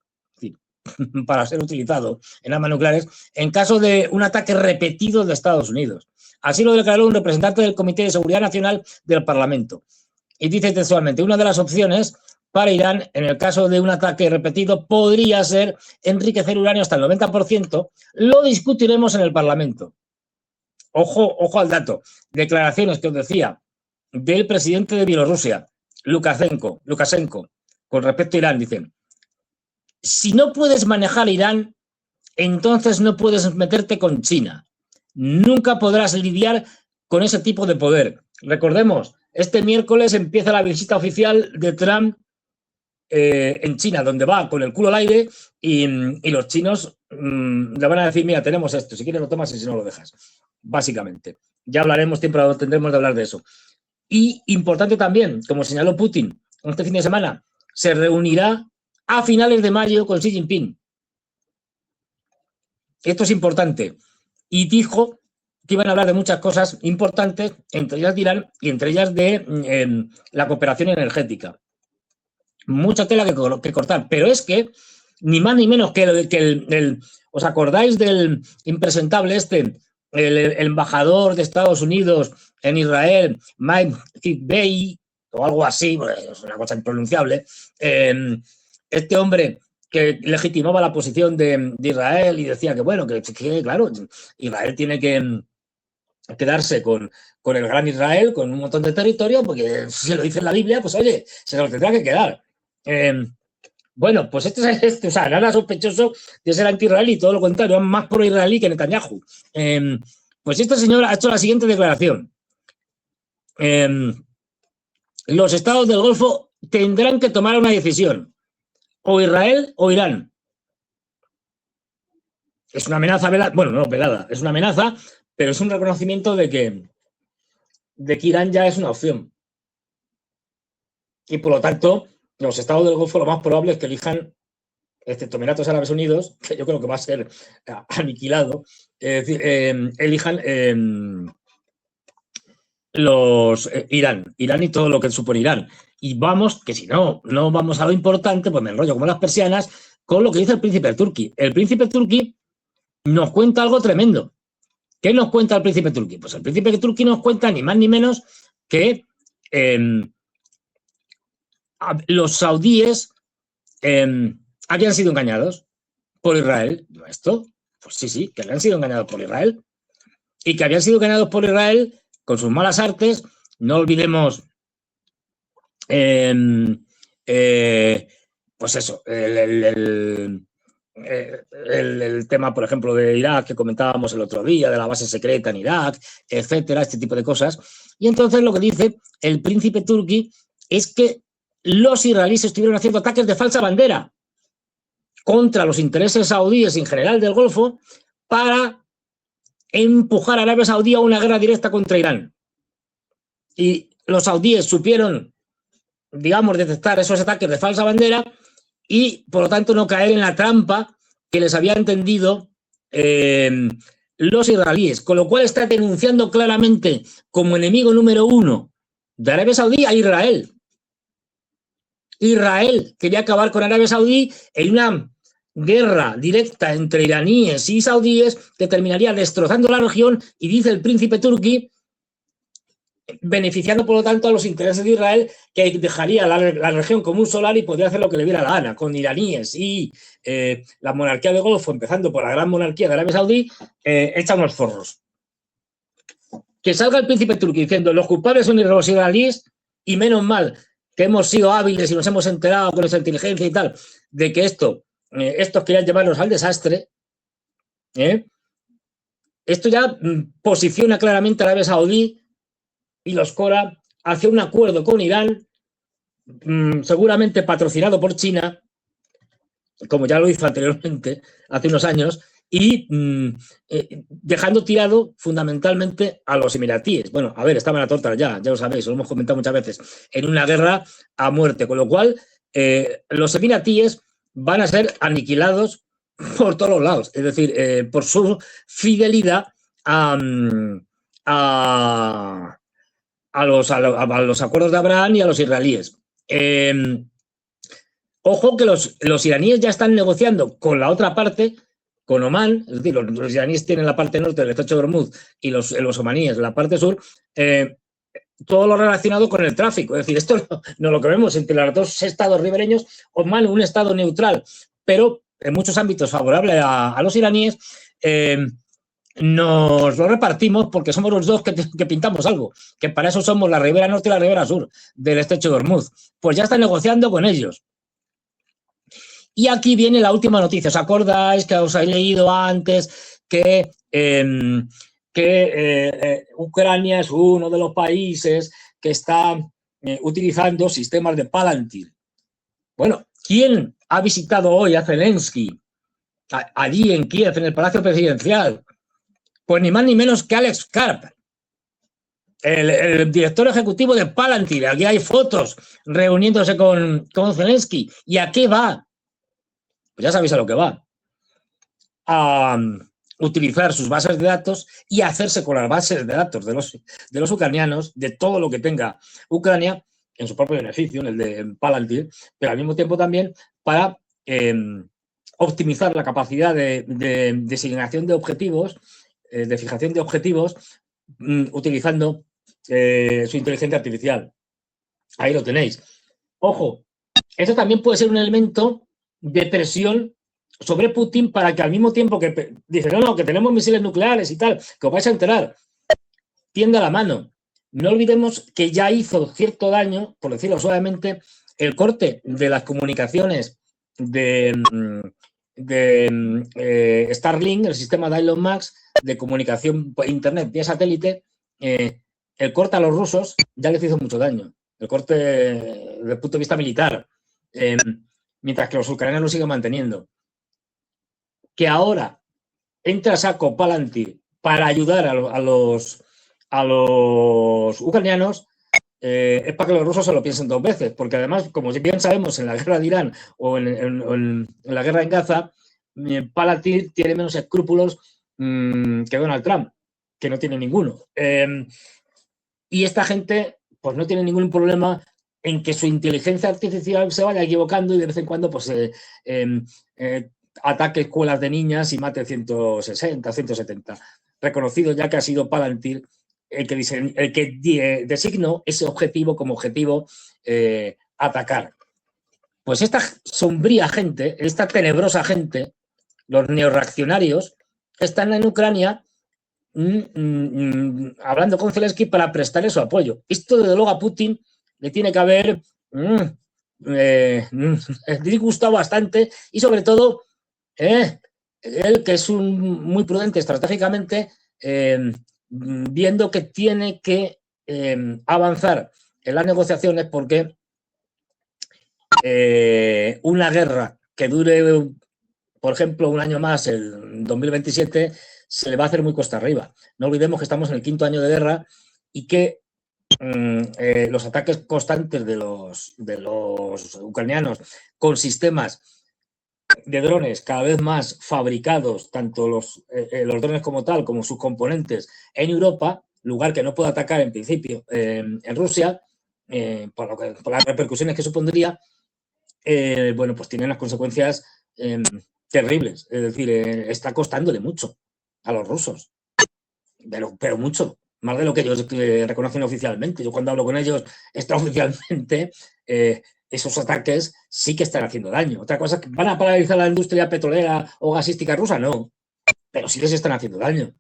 para ser utilizado en armas nucleares en caso de un ataque repetido de Estados Unidos. Así lo declaró un representante del Comité de Seguridad Nacional del Parlamento. Y dice textualmente: una de las opciones para Irán, en el caso de un ataque repetido, podría ser enriquecer uranio hasta el 90%. Lo discutiremos en el Parlamento. Ojo al dato. Declaraciones que os decía del presidente de Bielorrusia, Lukashenko, con respecto a Irán, dicen: si no puedes manejar Irán, entonces no puedes meterte con China. Nunca podrás lidiar con ese tipo de poder. Recordemos, este miércoles empieza la visita oficial de Trump en China, donde va con el culo al aire y los chinos le van a decir: mira, tenemos esto, si quieres lo tomas y si no lo dejas. Básicamente. Ya hablaremos, tendremos de hablar de eso. Y importante también, como señaló Putin este fin de semana, se reunirá a finales de mayo con Xi Jinping. Esto es importante. Y dijo que iban a hablar de muchas cosas importantes, entre ellas de Irán y entre ellas de la cooperación energética. Mucha tela que cortar, pero es que ni más ni menos que ¿os acordáis del impresentable el embajador de Estados Unidos en Israel, Mike Bey, o algo así, es una cosa impronunciable, este hombre que legitimaba la posición de Israel y decía que, bueno, que claro, Israel tiene que quedarse con el gran Israel, con un montón de territorio, porque si lo dice en la Biblia, pues oye, se lo tendrá que quedar. Bueno, pues o sea, nada sospechoso de ser anti-israelí y todo lo contrario, más pro-israelí que Netanyahu. Pues este señor ha hecho la siguiente declaración. Los estados del Golfo tendrán que tomar una decisión, o Israel o Irán. Es una amenaza velada, bueno, no velada, es una amenaza, pero es un reconocimiento de que de que Irán ya es una opción. Y por lo tanto, los estados del Golfo lo más probable es que elijan, excepto Emiratos Árabes Unidos, que yo creo que va a ser aniquilado, es decir, elijan Irán y todo lo que supone Irán. Y vamos, que si no vamos a lo importante, pues me enrollo como las persianas con lo que dice el príncipe turqui. El príncipe turqui nos cuenta algo tremendo. ¿Qué nos cuenta el príncipe turqui? Pues el príncipe turqui nos cuenta ni más ni menos que los saudíes habían sido engañados por Israel. ¿Esto? Pues sí, que habían sido engañados por Israel. Y que habían sido engañados por Israel con sus malas artes. No olvidemos, pues eso, el tema, por ejemplo, de Irak que comentábamos el otro día, de la base secreta en Irak, etcétera, este tipo de cosas. Y entonces lo que dice el príncipe turqui es que los israelíes estuvieron haciendo ataques de falsa bandera contra los intereses saudíes en general del Golfo para empujar a Arabia Saudí a una guerra directa contra Irán. Y los saudíes supieron, digamos, detectar esos ataques de falsa bandera y, por lo tanto, no caer en la trampa que les habían tendido los israelíes, con lo cual está denunciando claramente como enemigo número uno de Arabia Saudí a Israel. Israel quería acabar con Arabia Saudí en una guerra directa entre iraníes y saudíes que terminaría destrozando la región y, dice el príncipe turqui, beneficiando por lo tanto a los intereses de Israel, que dejaría la región como un solar y podría hacer lo que le diera la gana con iraníes y la monarquía del Golfo, empezando por la gran monarquía de Arabia Saudí, echa unos zorros. Que salga el príncipe turqui diciendo los culpables son los israelíes y menos mal que hemos sido hábiles y nos hemos enterado con esa inteligencia y tal, de que estos querían llevarnos al desastre. Esto ya posiciona claramente a Arabia Saudí y los cora hacia un acuerdo con Irán, seguramente patrocinado por China, como ya lo hizo anteriormente, hace unos años, y dejando tirado fundamentalmente a los emiratíes. Bueno, a ver, estaban a torta ya lo sabéis, lo hemos comentado muchas veces, en una guerra a muerte, con lo cual los emiratíes van a ser aniquilados por todos los lados, es decir, por su fidelidad a los acuerdos de Abraham y a los israelíes. Ojo que los iraníes ya están negociando con la otra parte, con Omán, es decir, los iraníes tienen la parte norte del estrecho de Hormuz y los omaníes la parte sur, todo lo relacionado con el tráfico. Es decir, esto no lo que vemos entre los dos estados ribereños, Omán un estado neutral, pero en muchos ámbitos favorable a los iraníes, nos lo repartimos porque somos los dos que pintamos algo, que para eso somos la ribera norte y la ribera sur del estrecho de Hormuz. Pues ya están negociando con ellos. Y aquí viene la última noticia. ¿Os acordáis que os he leído antes que Ucrania es uno de los países que está utilizando sistemas de Palantir? Bueno, ¿quién ha visitado hoy a Zelensky allí en Kiev, en el Palacio Presidencial? Pues ni más ni menos que Alex Karp, el director ejecutivo de Palantir. Aquí hay fotos reuniéndose con Zelensky. ¿Y a qué va? Pues ya sabéis a lo que va. A utilizar sus bases de datos y hacerse con las bases de datos de los ucranianos, de todo lo que tenga Ucrania, en su propio beneficio, en el de Palantir, pero al mismo tiempo también para optimizar la capacidad de designación de objetivos, de fijación de objetivos, utilizando su inteligencia artificial. Ahí lo tenéis. Ojo, esto también puede ser un elemento de presión sobre Putin para que al mismo tiempo que dice, no, que tenemos misiles nucleares y tal, que os vais a enterar, tienda la mano. No olvidemos que ya hizo cierto daño, por decirlo suavemente, el corte de las comunicaciones de Starlink, el sistema de Elon Musk de comunicación por internet vía satélite. El corte a los rusos ya les hizo mucho daño, el corte desde el punto de vista militar, mientras que los ucranianos lo siguen manteniendo. Que ahora entra a saco Palantir para ayudar a los a los ucranianos es para que los rusos se lo piensen 2 veces, porque además, como bien sabemos, en la guerra de Irán o en la guerra en Gaza, Palantir tiene menos escrúpulos que Donald Trump, que no tiene ninguno. Y esta gente pues no tiene ningún problema en que su inteligencia artificial se vaya equivocando y de vez en cuando pues ataque escuelas de niñas y mate 160, 170. Reconocido ya que ha sido Palantir el que designó ese objetivo como objetivo atacar. Pues esta sombría gente, esta tenebrosa gente, los neorreaccionarios, están en Ucrania hablando con Zelensky para prestarle su apoyo. Esto, desde luego, a Putin le tiene que haber disgustado bastante y, sobre todo, él, que es muy prudente estratégicamente, viendo que tiene que avanzar en las negociaciones porque una guerra que dure, por ejemplo, un año más, el 2027, se le va a hacer muy cuesta arriba. No olvidemos que estamos en el 5º año de guerra y que los ataques constantes de los ucranianos con sistemas de drones cada vez más fabricados, tanto los drones como tal, como sus componentes, en Europa, lugar que no puede atacar en principio en Rusia, por las repercusiones que supondría, bueno, pues tienen las consecuencias terribles. Es decir, está costándole mucho a los rusos, pero mucho, más de lo que ellos reconocen oficialmente. Yo cuando hablo con ellos extraoficialmente, esos ataques sí que están haciendo daño. Otra cosa es que van a paralizar la industria petrolera o gasística rusa, no, pero sí les están haciendo daño.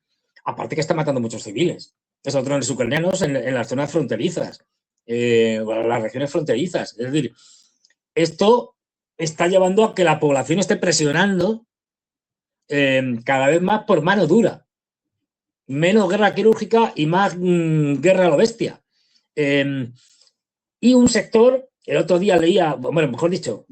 Aparte que están matando muchos civiles, esos drones ucranianos en las zonas fronterizas, las regiones fronterizas. Es decir, esto está llevando a que la población esté presionando cada vez más por mano dura. Menos guerra quirúrgica y más guerra a lo bestia. Y un sector, el otro día leía, bueno, mejor dicho,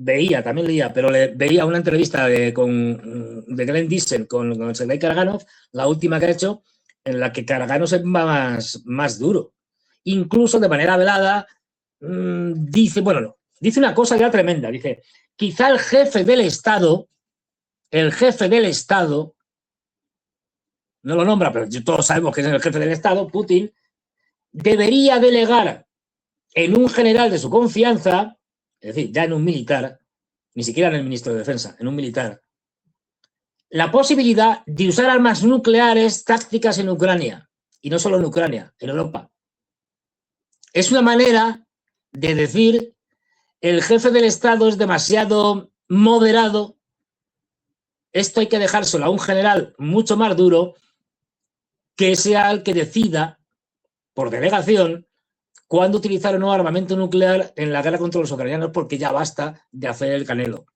también leía, pero veía una entrevista de Glenn Diesel con Sergei Karaganov, la última que ha hecho, en la que Karaganov es más duro. Incluso de manera velada dice una cosa ya tremenda, dice, quizá el jefe del Estado, no lo nombra, pero todos sabemos que es el jefe del Estado, Putin, debería delegar en un general de su confianza, es decir, ya en un militar, ni siquiera en el ministro de Defensa, en un militar, la posibilidad de usar armas nucleares tácticas en Ucrania, y no solo en Ucrania, en Europa. Es una manera de decir, el jefe del Estado es demasiado moderado, esto hay que dejárselo a un general mucho más duro, que sea el que decida, por delegación, cuándo utilizar o no armamento nuclear en la guerra contra los ucranianos, porque ya basta de hacer el Canelo.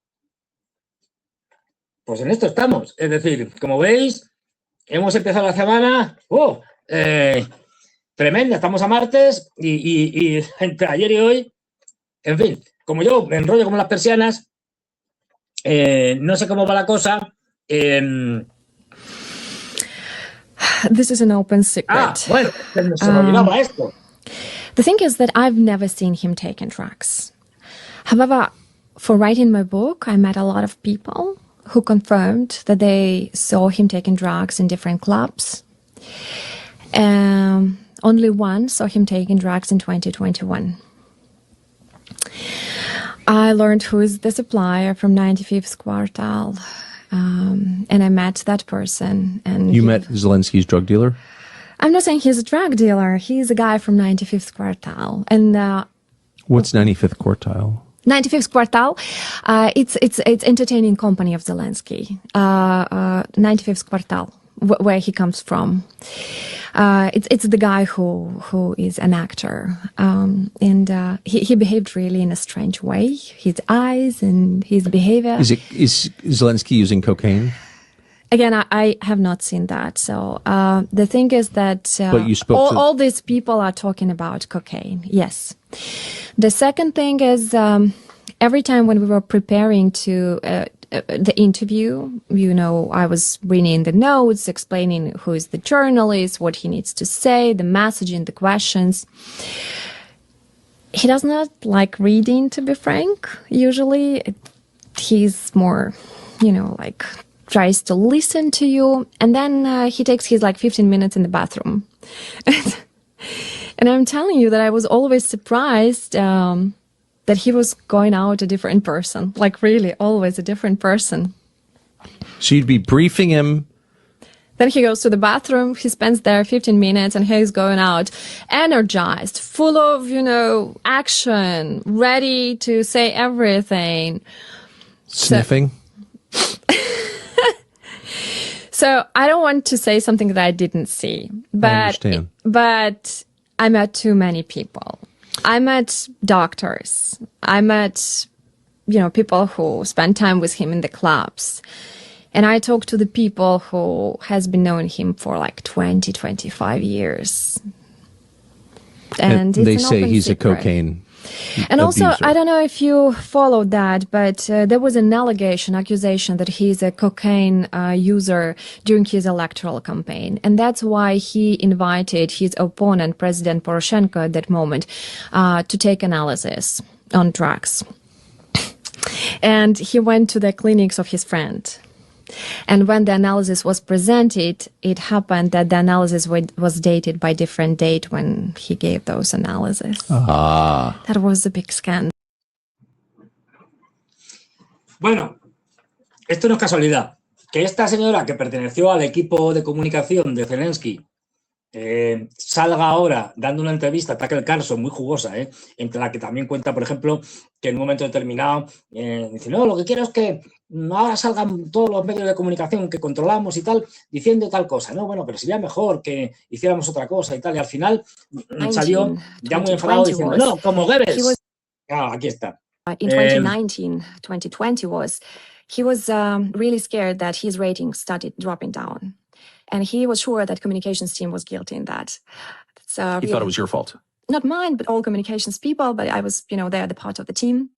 Pues en esto estamos. Es decir, como veis, hemos empezado la semana tremenda. Estamos a martes y entre ayer y hoy, en fin, como yo me enrollo como las persianas, no sé cómo va la cosa. This is an open secret. Bueno, se me olvidaba esto. The thing is that I've never seen him taking drugs. However, for writing my book, I met a lot of people who confirmed that they saw him taking drugs in different clubs. Only one saw him taking drugs in 2021. I learned who is the supplier from 95th Quartal. And I met that person. And you met Zelensky's drug dealer? I'm not saying he's a drug dealer. He's a guy from 95th Quartal. And what's 95th Quartile? 95th Quartal, it's entertaining company of Zelensky. 95th Quartal, where he comes from. It's the guy who is an actor, and he behaved really in a strange way. His eyes and his behavior. Is Zelensky using cocaine? Again, I have not seen that. So the thing is that but you spoke all these people are talking about cocaine. Yes. The second thing is every time when we were preparing to the interview. You know, I was reading the notes, explaining who is the journalist, what he needs to say, the messaging, the questions. He does not like reading, to be frank. Usually he's more, you know, like tries to listen to you. And then he takes his like 15 minutes in the bathroom. And I'm telling you that I was always surprised that he was going out a different person, like really always a different person. So you'd be briefing him. Then he goes to the bathroom, he spends there 15 minutes, and he's going out energized, full of, you know, action, ready to say everything. Sniffing. So I don't want to say something that I didn't see, but I met too many people. I met doctors. I met, you know, people who spent time with him in the clubs. And I talked to the people who has been knowing him for like 20, 25 years. And they it's an say open he's secret. a cocaine And also, abuser. I don't know if you followed that, but there was an accusation that he's a cocaine user during his electoral campaign. And that's why he invited his opponent, President Poroshenko, at that moment, to take analysis on drugs. And he went to the clinics of his friend. And when the analysis was presented, it happened that the analysis was dated by different date when he gave those analyses. That was a big scandal. Bueno, esto no es casualidad. Que esta señora que perteneció al equipo de comunicación de Zelensky salga ahora dando una entrevista a Tucker Carlson muy jugosa, entre la que también cuenta, por ejemplo, que en un momento determinado dice, no, lo que quiero es que ahora salgan todos los medios de comunicación que controlamos y tal, diciendo tal cosa. No, bueno, pero sería mejor que hiciéramos otra cosa y tal. Y al final salió ya muy enfadado diciendo, no, como Goebbels. Aquí está. In 2019, 2020 he was really scared that his ratings started dropping down. And he was sure that communications team was guilty in that. So he thought it was your fault. Not mine, but all communications people. But I was, you know, there, the part of the team.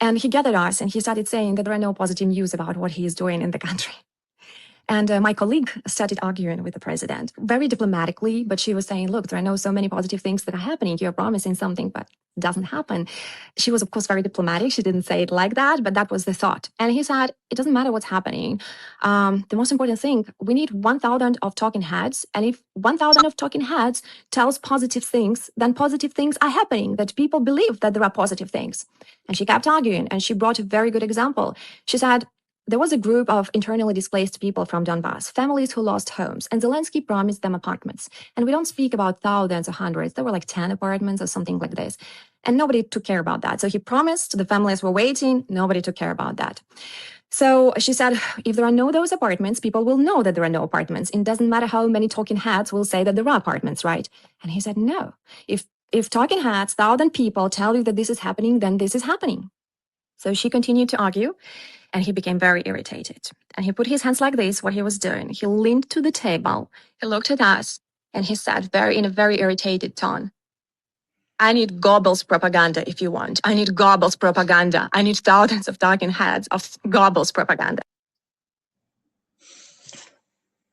And he gathered us and he started saying that there are no positive news about what he is doing in the country. And my colleague started arguing with the president very diplomatically, but she was saying, look, there are no so many positive things that are happening. You're promising something, but it doesn't happen. She was, of course, very diplomatic. She didn't say it like that, but that was the thought. And he said, it doesn't matter what's happening. The most important thing, we need 1,000 of talking heads. And if 1,000 of talking heads tells positive things, then positive things are happening, that people believe that there are positive things. And she kept arguing, and she brought a very good example. She said, there was a group of internally displaced people from Donbass, families who lost homes, and Zelensky promised them apartments. And we don't speak about thousands or hundreds. There were like 10 apartments or something like this. And nobody took care about that. So he promised, the families were waiting, nobody took care about that. So she said, if there are no those apartments, people will know that there are no apartments. It doesn't matter how many talking heads will say that there are apartments, right? And he said, no. If talking heads, 1,000 people tell you that this is happening, then this is happening. So she continued to argue. And he became very irritated. And he put his hands like this, what he was doing. He leaned to the table, he looked at us, and he said in a very irritated tone, I need Goebbels propaganda if you want. I need Goebbels propaganda. I need thousands of talking heads of Goebbels propaganda.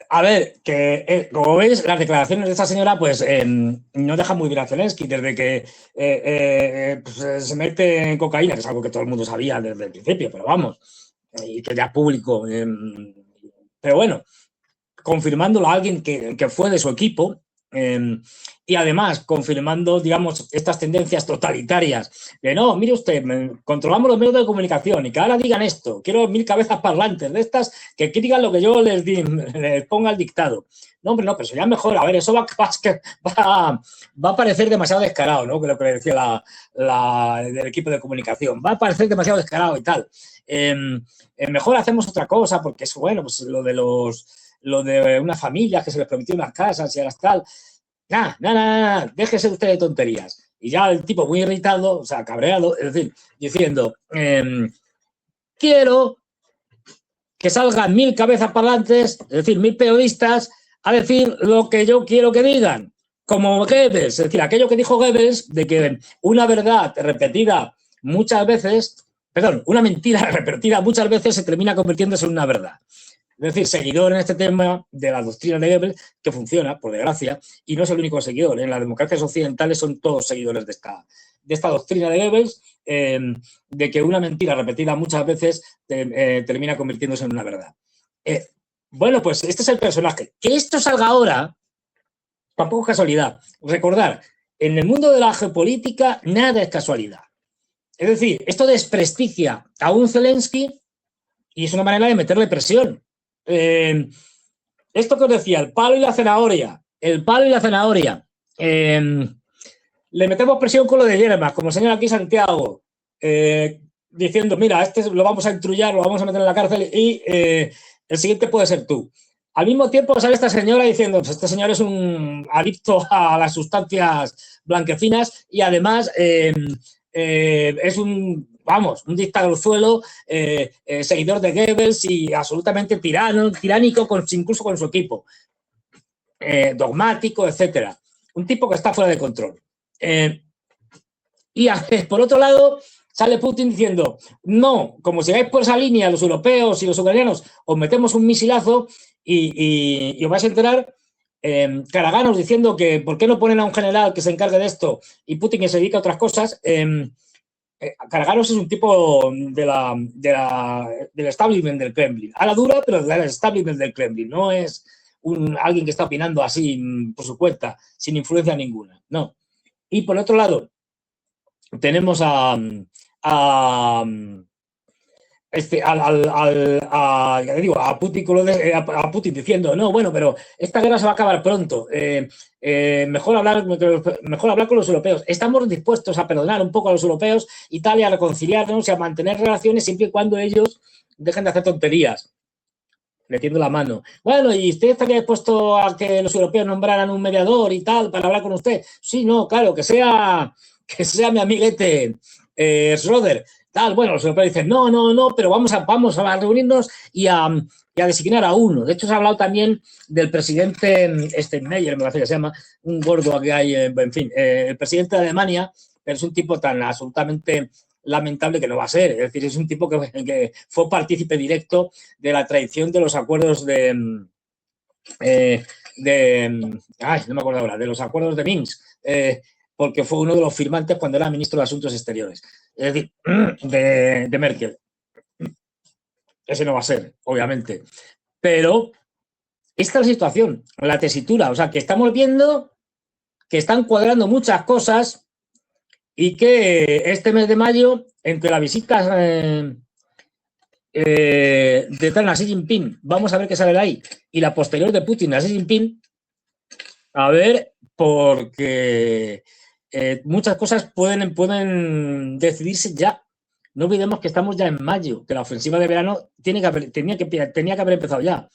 A ver, que como veis, las declaraciones de esta señora pues no dejan muy bien a Zelensky desde que pues, se mete en cocaína, que es algo que todo el mundo sabía desde el principio, pero vamos, y que ya es público. Pero bueno, confirmándolo a alguien que fue de su equipo y además confirmando, digamos, estas tendencias totalitarias de no, mire usted, controlamos los medios de comunicación y que ahora digan esto, quiero 1000 cabezas parlantes de estas que digan lo que yo les ponga al dictado. No, hombre, no, pero sería mejor, a ver, eso va a parecer demasiado descarado, ¿no? Que lo que le decía el equipo de comunicación, va a parecer demasiado descarado y tal. Mejor hacemos otra cosa porque es bueno, pues lo de unas familias que se les prometió unas casas y ahora tal. Nada, déjese usted de tonterías. Y ya el tipo muy irritado, o sea, cabreado, es decir, diciendo, quiero que salgan 1000 cabezas parlantes, es decir, 1000 periodistas, a decir lo que yo quiero que digan, como Goebbels, es decir, aquello que dijo Goebbels de que una verdad repetida muchas veces una mentira repetida muchas veces se termina convirtiéndose en una verdad. Es decir, seguidor en este tema de la doctrina de Goebbels, que funciona, por desgracia, y no es el único seguidor. En las democracias occidentales son todos seguidores de esta doctrina de Goebbels, de que una mentira repetida muchas veces termina convirtiéndose en una verdad. Bueno, pues este es el personaje. Que esto salga ahora, tampoco es casualidad. Recordar, en el mundo de la geopolítica nada es casualidad. Es decir, esto desprestigia a un Zelensky y es una manera de meterle presión. Esto que os decía, el palo y la zanahoria. Le metemos presión con lo de Yermas, como el señor aquí Santiago, diciendo, mira, este lo vamos a intrullar, lo vamos a meter en la cárcel y el siguiente puede ser tú. Al mismo tiempo sale esta señora diciendo, pues este señor es un adicto a las sustancias blanquecinas y además es un dictadorzuelo, seguidor de Goebbels y absolutamente tiránico, incluso con su equipo, dogmático, etcétera. Un tipo que está fuera de control. Y por otro lado, sale Putin diciendo, no, como sigáis por esa línea los europeos y los ucranianos, os metemos un misilazo y os vais a enterar. Karaganos diciendo que por qué no ponen a un general que se encargue de esto y Putin que se dedica a otras cosas. Karaganos es un tipo del establishment del Kremlin. A la dura, pero del establishment del Kremlin. No es alguien que está opinando así por su cuenta, sin influencia ninguna. No. Y por otro lado, tenemos a Putin diciendo, no, bueno, pero esta guerra se va a acabar pronto. Mejor hablar con los europeos. Estamos dispuestos a perdonar un poco a los europeos y tal, y a reconciliarnos y a mantener relaciones siempre y cuando ellos dejen de hacer tonterías. Le tiendo la mano. Bueno, ¿y usted estaría dispuesto a que los europeos nombraran un mediador y tal para hablar con usted? Sí, no, claro, que sea mi amiguete Schroeder. Tal, bueno, los europeos dicen, no, pero vamos a reunirnos y a designar a uno. De hecho, se ha hablado también del presidente Steinmeier, me parece que se llama, un gordo que hay, en fin, el presidente de Alemania, pero es un tipo tan absolutamente lamentable que no va a ser. Es decir, es un tipo que fue partícipe directo de la traición de los acuerdos no me acuerdo ahora, de los acuerdos de Minsk, porque fue uno de los firmantes cuando era ministro de Asuntos Exteriores. Es decir, de Merkel. Ese no va a ser, obviamente. Pero esta es la situación, la tesitura. O sea, que estamos viendo que están cuadrando muchas cosas y que este mes de mayo, entre la visita de Xi Jinping, vamos a ver qué sale de ahí, y la posterior de Putin a Xi Jinping, a ver, porque muchas cosas pueden decidirse ya. No olvidemos que estamos ya en mayo, que la ofensiva de verano tenía que haber empezado ya.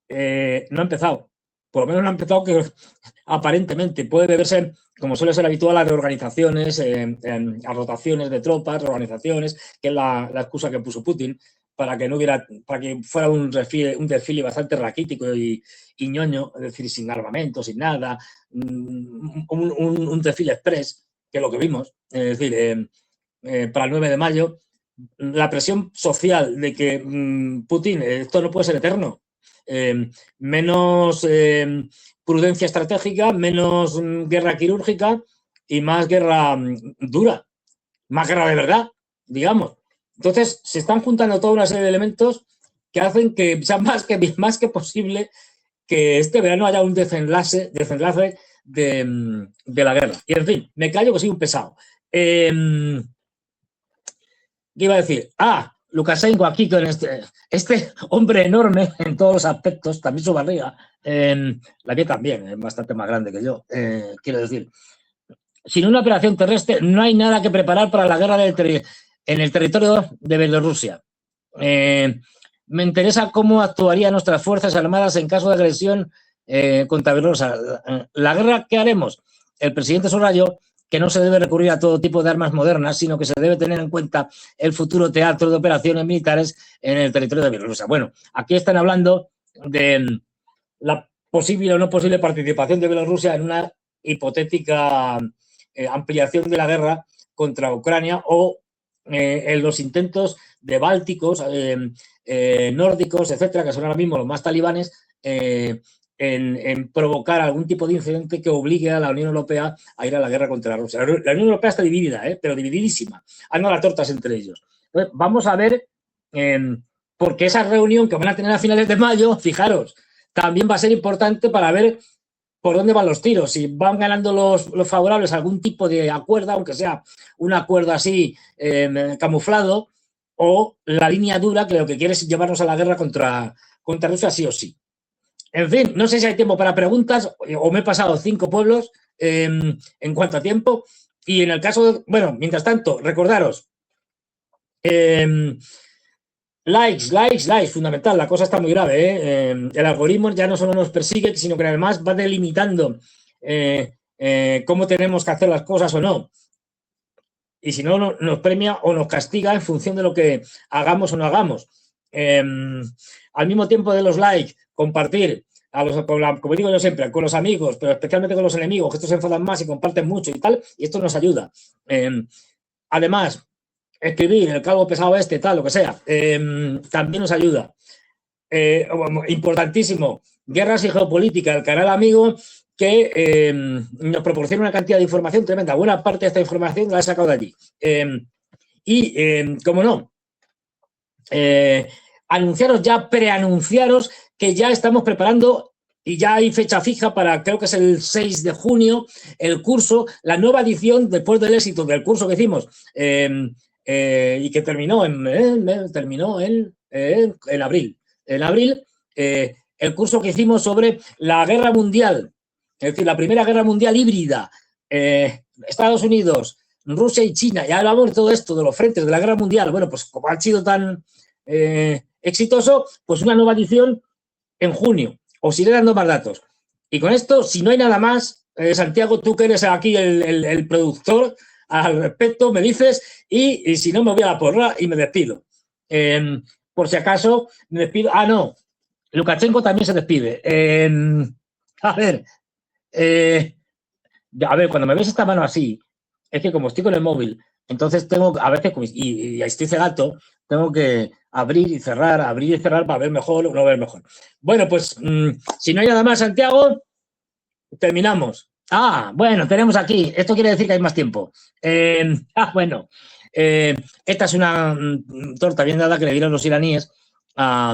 No ha empezado. Por lo menos no ha empezado, que aparentemente puede deberse, como suele ser habitual, a reorganizaciones, a rotaciones de tropas, reorganizaciones, que es la excusa que puso Putin para que fuera un desfile bastante raquítico y ñoño, es decir, sin armamento, sin nada, un desfile express, que es lo que vimos, es decir, para el 9 de mayo, la presión social de que Putin, esto no puede ser eterno, menos prudencia estratégica, menos guerra quirúrgica y más guerra dura, más guerra de verdad, digamos. Entonces, se están juntando toda una serie de elementos que hacen que sea más que posible que este verano haya un desenlace de la guerra. Y, en fin, me callo que soy un pesado. ¿Qué iba a decir? Lukashenko aquí con este hombre enorme en todos los aspectos, también su barriga, la mía también, es bastante más grande que yo, quiero decir. Sin una operación terrestre no hay nada que preparar para la guerra en el territorio de Bielorrusia. Me interesa cómo actuarían nuestras Fuerzas Armadas en caso de agresión contra Bielorrusia. La guerra, ¿qué haremos? El presidente subrayó que no se debe recurrir a todo tipo de armas modernas, sino que se debe tener en cuenta el futuro teatro de operaciones militares en el territorio de Bielorrusia. Bueno, aquí están hablando de la posible o no posible participación de Bielorrusia en una hipotética ampliación de la guerra contra Ucrania o en los intentos de bálticos, nórdicos, etcétera, que son ahora mismo los más talibanes, en provocar algún tipo de incidente que obligue a la Unión Europea a ir a la guerra contra Rusia. La Unión Europea está dividida, pero divididísima. Han dado las tortas entre ellos. Entonces, vamos a ver, porque esa reunión que van a tener a finales de mayo, fijaros, también va a ser importante para ver por dónde van los tiros. Si van ganando los favorables a algún tipo de acuerdo, aunque sea un acuerdo así camuflado, o la línea dura que lo que quiere es llevarnos a la guerra contra Rusia sí o sí. En fin, no sé si hay tiempo para preguntas o me he pasado 5 pueblos en cuanto a tiempo. Y en el caso de, bueno, mientras tanto, recordaros, likes, fundamental, la cosa está muy grave. El algoritmo ya no solo nos persigue, sino que además va delimitando cómo tenemos que hacer las cosas o no. Y si no, nos premia o nos castiga en función de lo que hagamos o no hagamos. Al mismo tiempo de los likes, compartir, como digo yo siempre, con los amigos, pero especialmente con los enemigos, que estos se enfadan más y comparten mucho y tal, y esto nos ayuda. Además, escribir el calvo pesado tal, lo que sea, también nos ayuda. Importantísimo, Guerras y Geopolítica, el canal amigo que nos proporciona una cantidad de información tremenda. Buena parte de esta información la he sacado de allí. Como no, anunciaros ya, preanunciaros que ya estamos preparando y ya hay fecha fija para, creo que es el 6 de junio, el curso, la nueva edición después del éxito del curso que hicimos y que terminó en abril. En abril, el curso que hicimos sobre la guerra mundial, es decir, la primera guerra mundial híbrida, Estados Unidos, Rusia y China. Ya hablamos de todo esto, de los frentes de la guerra mundial. Bueno, pues como ha sido tan exitoso, pues una nueva edición en junio. Os iré dando más datos. Y con esto, si no hay nada más, Santiago, tú que eres aquí el productor al respecto, me dices, y si no me voy a la porra y me despido. Por si acaso, me despido. Ah, no, Lukashenko también se despide. A ver, cuando me ves esta mano así, es que como estoy con el móvil, entonces tengo, a veces, y estoy cegato, tengo que abrir y cerrar para ver mejor o no ver mejor. Bueno, pues, si no hay nada más, Santiago, terminamos. Bueno, tenemos aquí, esto quiere decir que hay más tiempo. Bueno, esta es una torta bien dada que le dieron los iraníes a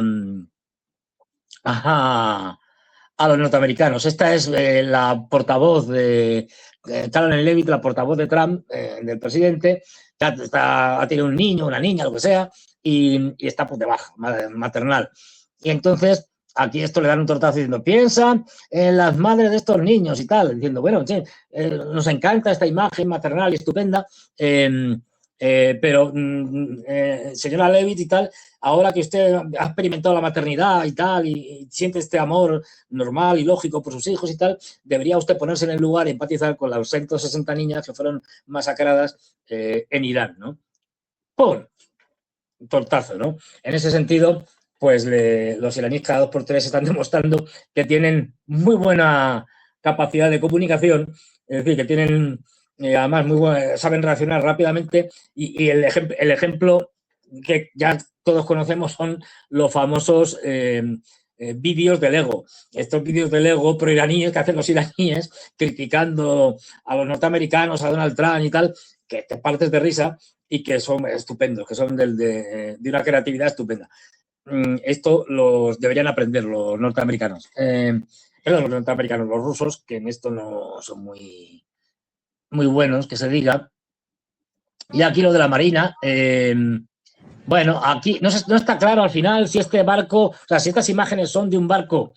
los norteamericanos. Esta es la portavoz de Caroline Leavitt, la portavoz de Trump, del presidente. Ha tenido un niño, una niña, lo que sea, y está pues de baja, maternal. Y entonces aquí esto le dan un tortazo diciendo, piensa en las madres de estos niños y tal, diciendo, bueno, che, nos encanta esta imagen maternal y estupenda, pero señora Leavitt y tal, ahora que usted ha experimentado la maternidad y tal y siente este amor normal y lógico por sus hijos y tal, debería usted ponerse en el lugar y empatizar con las 160 niñas que fueron masacradas en Irán, ¿no? ¡Pum! Tortazo, ¿no? En ese sentido, pues los iraníes cada 2 por 3 están demostrando que tienen muy buena capacidad de comunicación, es decir, que tienen además saben reaccionar rápidamente y el ejemplo que ya todos conocemos son los famosos vídeos del ego. Estos vídeos del ego pro-iraníes que hacen los iraníes criticando a los norteamericanos, a Donald Trump y tal, que te partes de risa y que son estupendos, que son de una creatividad estupenda. Esto los deberían aprender los norteamericanos. Los rusos, que en esto no son muy buenos, que se diga. Y aquí lo de la Marina. Bueno, aquí no está claro al final si este barco, o sea, si estas imágenes son de un barco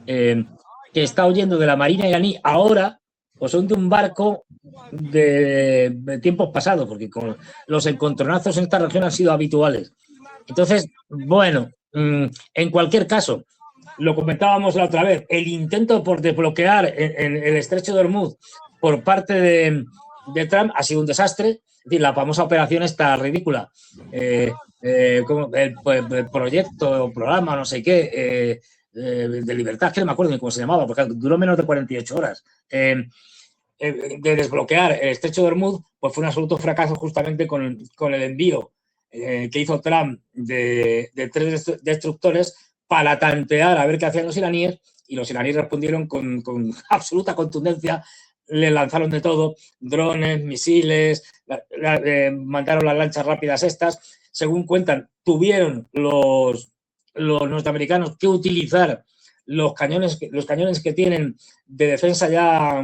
que está huyendo de la Marina iraní ahora o son de un barco de tiempos pasados, porque con los encontronazos en esta región han sido habituales. Entonces, bueno, en cualquier caso, lo comentábamos la otra vez, el intento por desbloquear en el estrecho de Hormuz por parte de Trump ha sido un desastre. Es decir, la famosa operación está ridícula. Como el proyecto o programa, no sé qué, de libertad, que no me acuerdo ni cómo se llamaba, porque duró menos de 48 horas. de desbloquear el estrecho de Hormuz, pues fue un absoluto fracaso justamente con el envío que hizo Trump de 3 destructores para tantear a ver qué hacían los iraníes, y los iraníes respondieron con absoluta contundencia, le lanzaron de todo, drones, misiles, mandaron las lanchas rápidas estas. Según cuentan, tuvieron los norteamericanos que utilizar los cañones que tienen de defensa ya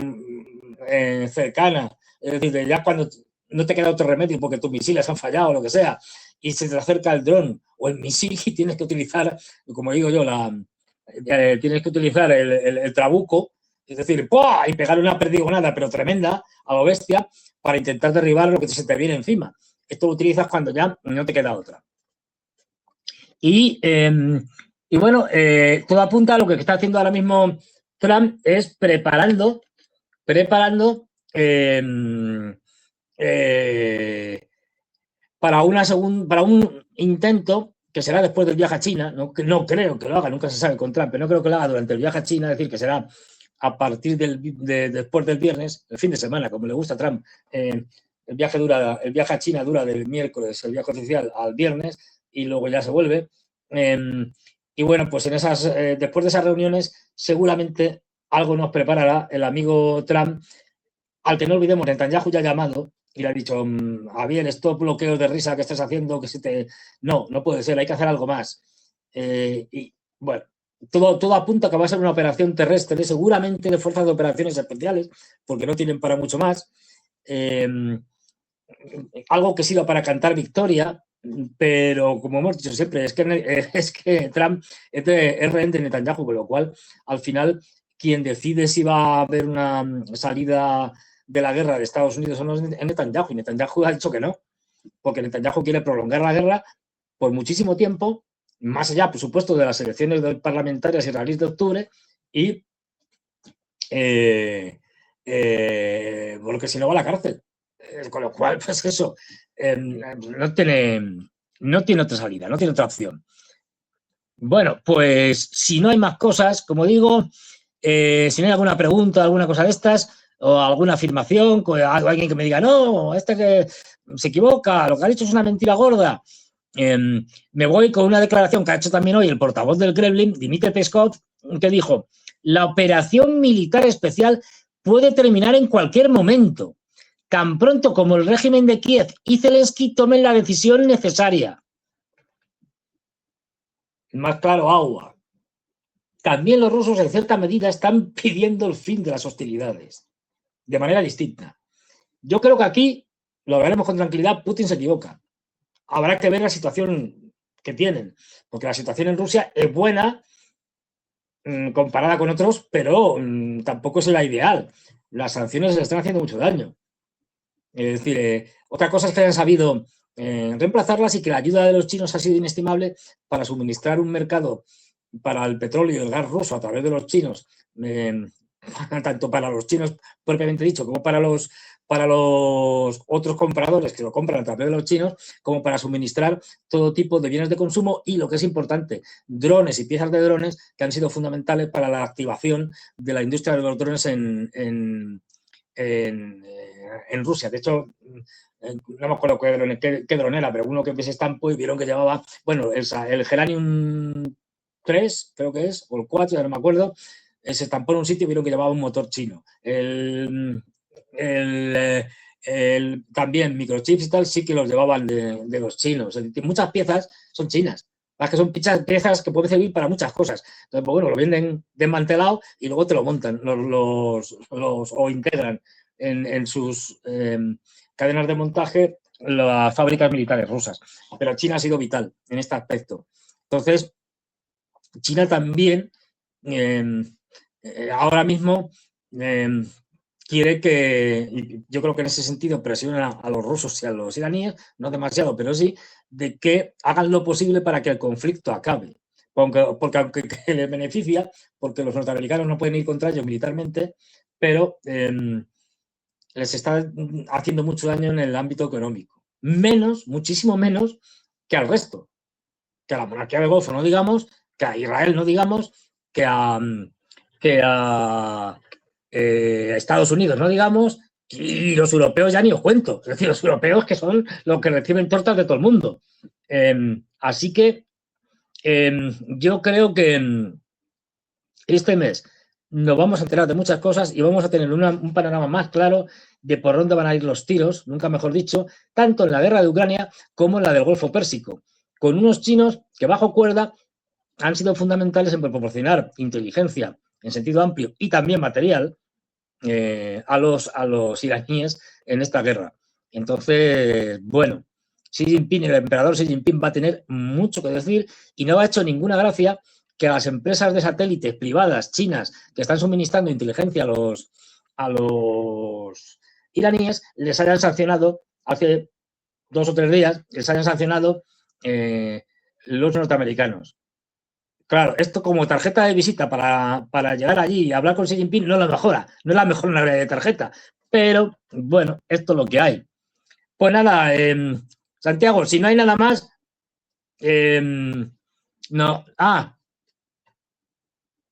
cercana, es decir, ya cuando no te queda otro remedio porque tus misiles han fallado o lo que sea, y se te acerca el dron o el misil y tienes que utilizar, como digo yo, tienes que utilizar el trabuco, es decir, ¡pua! Y pegar una perdigonada, pero tremenda, a lo bestia, para intentar derribar lo que se te viene encima. Esto lo utilizas cuando ya no te queda otra. Y bueno, todo apunta a lo que está haciendo ahora mismo Trump, es preparando para un intento que será después del viaje a China. No creo que lo haga, nunca se sabe con Trump, pero no creo que lo haga durante el viaje a China, es decir, que será a partir después del viernes, el fin de semana, como le gusta a Trump. El viaje a China dura del miércoles, el viaje oficial, al viernes, y luego ya se vuelve. Y bueno, pues después de esas reuniones seguramente algo nos preparará el amigo Trump, al que no olvidemos, Netanyahu ya ha llamado y le ha dicho: Javier, estos bloqueos de risa que estás haciendo, no puede ser, hay que hacer algo más. Y bueno, todo apunta a que va a ser una operación terrestre, seguramente de fuerzas de operaciones especiales, porque no tienen para mucho más. Algo que sirva para cantar victoria, pero como hemos dicho siempre, es que Trump es rehén de Netanyahu, con lo cual, al final, quien decide si va a haber una salida de la guerra de Estados Unidos o no es Netanyahu, y Netanyahu ha dicho que no, porque Netanyahu quiere prolongar la guerra por muchísimo tiempo, más allá, por supuesto, de las elecciones parlamentarias israelíes de octubre, y porque si no va a la cárcel. Con lo cual, pues eso, no tiene otra salida, no tiene otra opción. Bueno, pues si no hay más cosas, como digo, si no hay alguna pregunta, alguna cosa de estas, o alguna afirmación, alguien que me diga, no, que se equivoca, lo que ha dicho es una mentira gorda, me voy con una declaración que ha hecho también hoy el portavoz del Kremlin, Dmitry Peskov, que dijo: la operación militar especial puede terminar en cualquier momento, tan pronto como el régimen de Kiev y Zelensky tomen la decisión necesaria. Más claro, agua. También los rusos, en cierta medida, están pidiendo el fin de las hostilidades, de manera distinta. Yo creo que aquí, lo veremos con tranquilidad, Putin se equivoca. Habrá que ver la situación que tienen, porque la situación en Rusia es buena comparada con otros, pero tampoco es la ideal. Las sanciones le están haciendo mucho daño. Es decir, otra cosa es que hayan sabido reemplazarlas, y que la ayuda de los chinos ha sido inestimable para suministrar un mercado para el petróleo y el gas ruso a través de los chinos, tanto para los chinos propiamente dicho como para los otros compradores que lo compran a través de los chinos, como para suministrar todo tipo de bienes de consumo y, lo que es importante, drones y piezas de drones que han sido fundamentales para la activación de la industria de los drones en Rusia. De hecho, no me acuerdo qué dron era, pero uno que se estampó y vieron que llevaba, bueno, el Geranium 3, creo que es, o el 4, ya no me acuerdo, se estampó en un sitio y vieron que llevaba un motor chino. También microchips y tal sí que los llevaban de los chinos. Muchas piezas son chinas. Es que son piezas que pueden servir para muchas cosas. Entonces, pues bueno, lo venden desmantelado y luego te lo montan o integran en sus cadenas de montaje las fábricas militares rusas. Pero China ha sido vital en este aspecto. Entonces, China también ahora mismo quiere que, yo creo que en ese sentido presiona a los rusos y a los iraníes, no demasiado, pero sí, de que hagan lo posible para que el conflicto acabe. Porque aunque les beneficia, porque los norteamericanos no pueden ir contra ellos militarmente, pero les está haciendo mucho daño en el ámbito económico. Muchísimo menos que al resto. Que a la monarquía del Golfo, no digamos, que a Israel, no digamos, que a Estados Unidos, no digamos, y los europeos ya ni os cuento. Es decir, los europeos que son los que reciben tortas de todo el mundo. Así que yo creo que este mes nos vamos a enterar de muchas cosas y vamos a tener un panorama más claro de por dónde van a ir los tiros, nunca mejor dicho, tanto en la guerra de Ucrania como en la del Golfo Pérsico, con unos chinos que bajo cuerda han sido fundamentales en proporcionar inteligencia en sentido amplio y también material a los iraníes en esta guerra. Entonces, bueno, Xi Jinping, el emperador Xi Jinping va a tener mucho que decir y no ha hecho ninguna gracia que a las empresas de satélites privadas chinas que están suministrando inteligencia a los iraníes les hayan sancionado hace 2 o 3 días, les hayan sancionado los norteamericanos. Claro, esto como tarjeta de visita para llegar allí y hablar con Xi Jinping no es la mejor de tarjeta, pero bueno, esto es lo que hay. Pues nada, Santiago, si no hay nada más, no.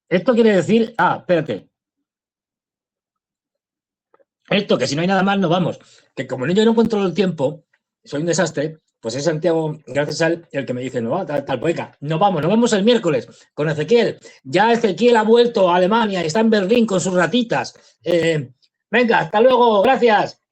Esto quiere decir, espérate. Esto, que si no hay nada más, nos vamos. Que como yo no controlo el tiempo, soy un desastre, pues es Santiago, gracias a él, el que me dice, no, tal poeca. Nos vamos el miércoles con Ezequiel. Ya Ezequiel ha vuelto a Alemania y está en Berlín con sus ratitas. Venga, hasta luego, gracias.